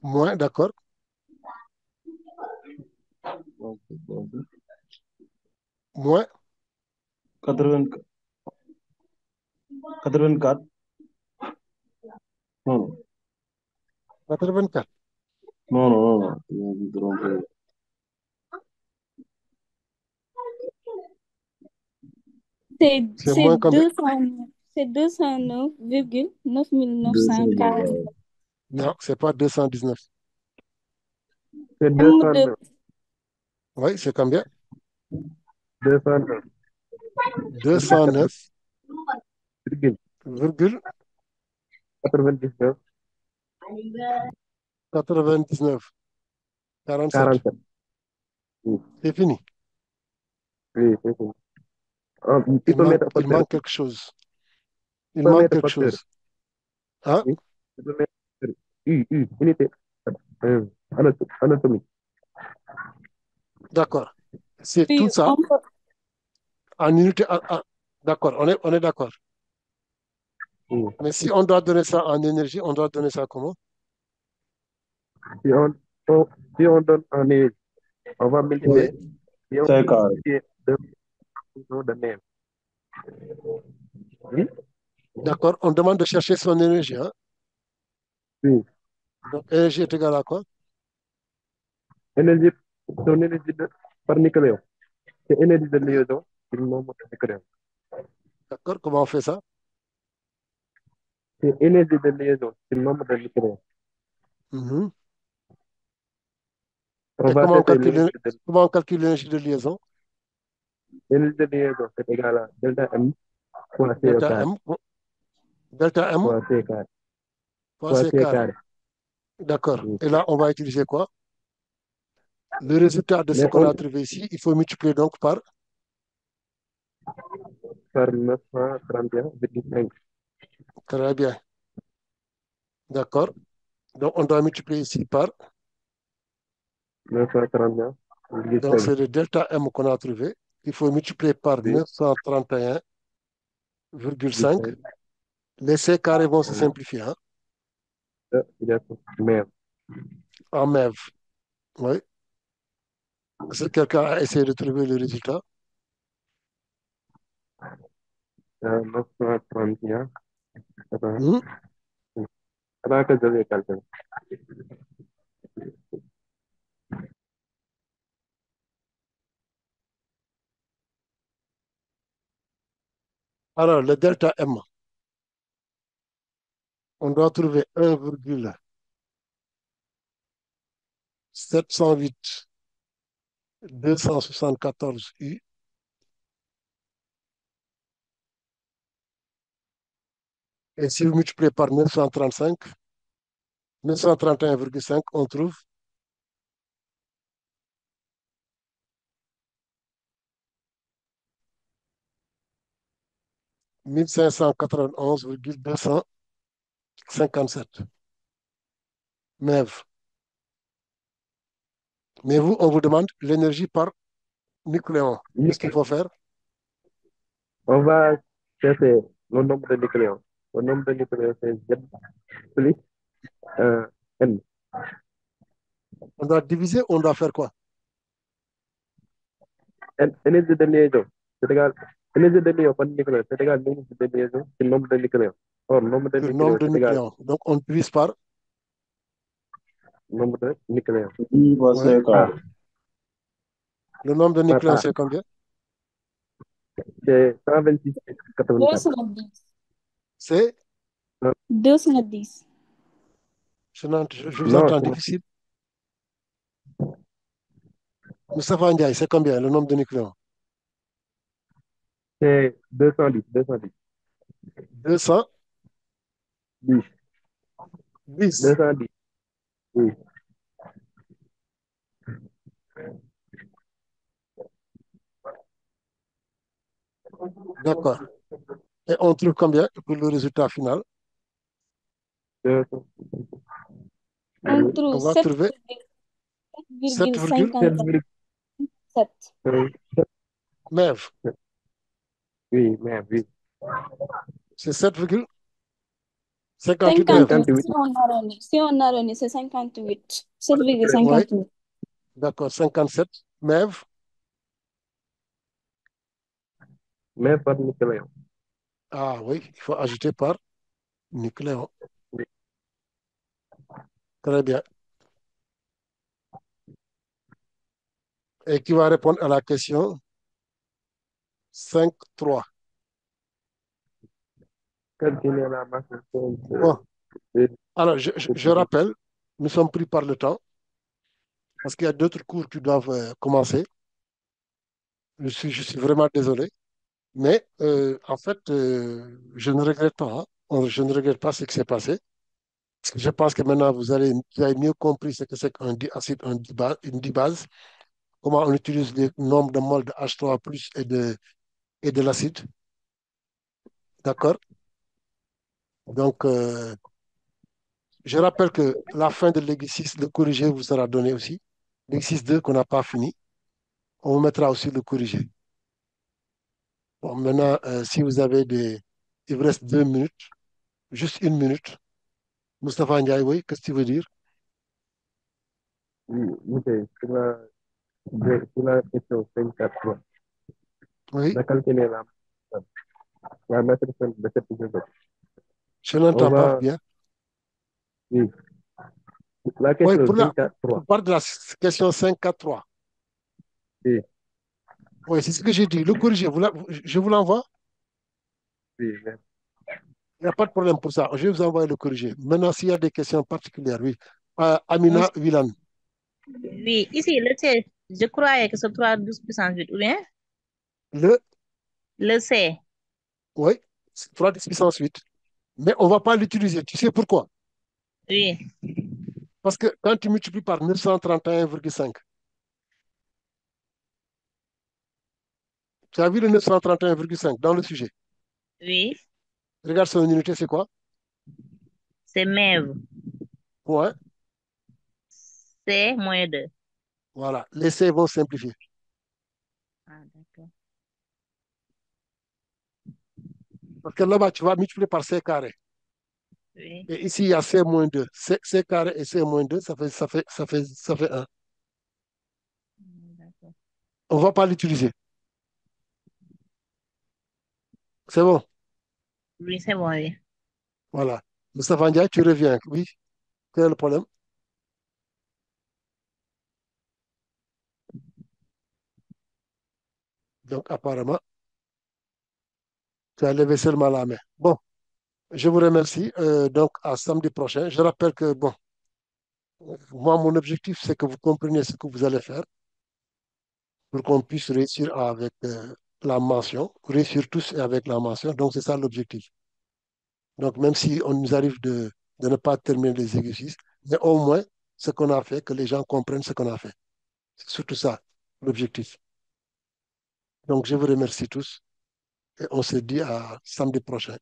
moins, d'accord, moins 80 84 non 84. non non non, je me suis trompé. C'est C'est c'est moins combien? 209, c'est 209,9940. 200, Non, c'est pas 219. C'est Nombre de 209, Oui, c'est combien? 209, 209,99, virgule 99, 47. 47. Oui, C'est fini. oui, c'est ça. Ah, il Il peut manque, mettre il facteur manque aussi. quelque chose. Il Il peut manque mettre quelque facteur. chose. Ah, Oui, il peut mettre facteur. Unité. Anatomie. d'accord. C'est oui, tout ça en unité. D'accord, on est d'accord. Oui. Mais si on doit donner ça en énergie, on doit donner ça comment? Si on, si on donne en énergie, on va Oui, multiplier. Si on c'est peut carré. multiplier deux fonctions de même. Oui, d'accord. On demande de chercher son énergie, hein. oui. Donc, énergie est égale à quoi? Énergie, son énergie par nucléon. C'est énergie de liaison sur le nombre de nucléons. D'accord, comment on fait ça? C'est énergie de liaison sur le nombre de nucléons. Mhm. On Et va chercher l'énergie comment on calcule l'énergie de liaison? de liaison, c'est égal à delta M fois C au Delta carré, M, delta M fois C carré, fois fois C C carré. carré. D'accord. Oui. Et là, on va utiliser quoi? Le résultat de ce Mais qu'on a trouvé ici, il faut multiplier donc par 931,5. Très bien. D'accord. Donc, on doit multiplier ici par. Donc, 931,5. c'est le delta M qu'on a trouvé. Il faut multiplier par Oui, 931,5. 5. Les C carrés vont se simplifier, hein, Il y a mais en MEV. Oui. Est-ce que quelqu'un a essayé de trouver le résultat? 931. Attends, Hmm? attends que je vais calculer. Alors, le delta M, on doit trouver 1,708,274 U. Et si vous multipliez par 935, 931,5, on trouve 1591,257 MeV. Mais vous, on vous demande l'énergie par nucléon. Qu'est-ce qu'il faut faire? On va chercher le nombre de nucléons. Le nombre de nucléons, c'est Z plus N. On doit diviser, on doit faire quoi? Énergie de liaison, c'est égal. Énergie de liaison par nucléaire, c'est égal l'énergie de liaison, c'est le nombre de nucléaires. Or, nombre de Le nombre nucléaires, de c'est égal nucléons. Donc, on divise par, nombre de nucléaires. I fois ouais. C A, carré. Le nombre de par nucléons, A, c'est combien? c'est 126, Deux 84. cent dix. C'est, 210. je vous Non, entends difficile. Moustapha Ndiaye, c'est combien le nombre de nucléons? c'est 210, 210. 210. 10, 210, oui. D'accord. Et on trouve combien pour le résultat final? 200, On trouve On va trouver 7,57. 7,7, MEV. oui, mais oui. C'est 7,58 MEV. 58. 58, Si on arrondit, c'est 58. Oui, 7,58. d'accord. 57 MEV. mais par nucléaire. Ah oui, il faut ajouter par nucléon. Oui. Très bien. Et qui va répondre à la question 5,3. Calculer la masse Bon, de alors je rappelle, nous sommes pris par le temps parce qu'il y a d'autres cours qui doivent commencer. Je suis vraiment désolé. Mais en fait, je ne regrette pas, hein. Je ne regrette pas ce qui s'est passé. Parce que je pense que maintenant, vous avez mieux compris ce que c'est qu'un diacide, une dibase, comment on utilise le nombre de moles de H3 plus et de l'acide. D'accord? Donc, je rappelle que la fin de l'exercice, le corrigé vous sera donné aussi. L'exercice 2 qu'on n'a pas fini, on vous mettra aussi le corrigé. Bon, maintenant, si vous avez des... Il vous reste 2 minutes, juste 1 minute. Moustapha Ndiaye, oui, qu'est-ce que tu veux dire? oui, monsieur, sur la question 54, Oui, on a calculé la matrice de cette isotope. je On n'entends pas va, bien. oui, la Oui, question 54, pour parler de la question 5,43. oui, Oui, c'est ce que j'ai dit. Le corrigé, je vous l'envoie. oui, mais Il n'y a pas de problème pour ça. Je vais vous envoyer le corrigé. Maintenant, s'il y a des questions particulières, oui. On Amina s- Wilan. Oui, ici, le C, je croyais que c'est 3 12 puissance 8, ou bien Le, le C. oui, c'est 3 10 puissance 8. Mais on ne va pas l'utiliser. Tu sais pourquoi? Oui, Parce que quand tu multiplies par 931,5, tu as vu le 931,5 dans le sujet. oui, Regarde son unité, c'est quoi? c'est MEV. Point. C moins 2. Voilà. Les C vont simplifier. Ah, d'accord. Parce que là-bas, tu vas multiplier par C carré. Oui, Et ici, il y a C moins 2. C carré et C moins 2, ça fait 1. d'accord. On ne va pas l'utiliser. C'est bon. Oui, c'est bon, oui. Voilà. Moustapha Ndiaye, tu reviens. Oui. Quel est le problème? Donc, apparemment, tu as levé seulement la main. Bon, je vous remercie. Donc, à samedi prochain. Je rappelle que, bon, moi, mon objectif, c'est que vous compreniez ce que vous allez faire pour qu'on puisse réussir avec la mention, réussir tous avec la mention. Donc, c'est ça l'objectif. Donc, même si on nous arrive de ne pas terminer les exercices, mais au moins, ce qu'on a fait, que les gens comprennent ce qu'on a fait. C'est surtout ça, l'objectif. Donc, je vous remercie tous et on se dit à samedi prochain,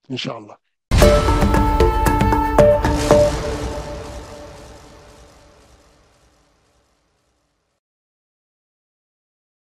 Inch'Allah.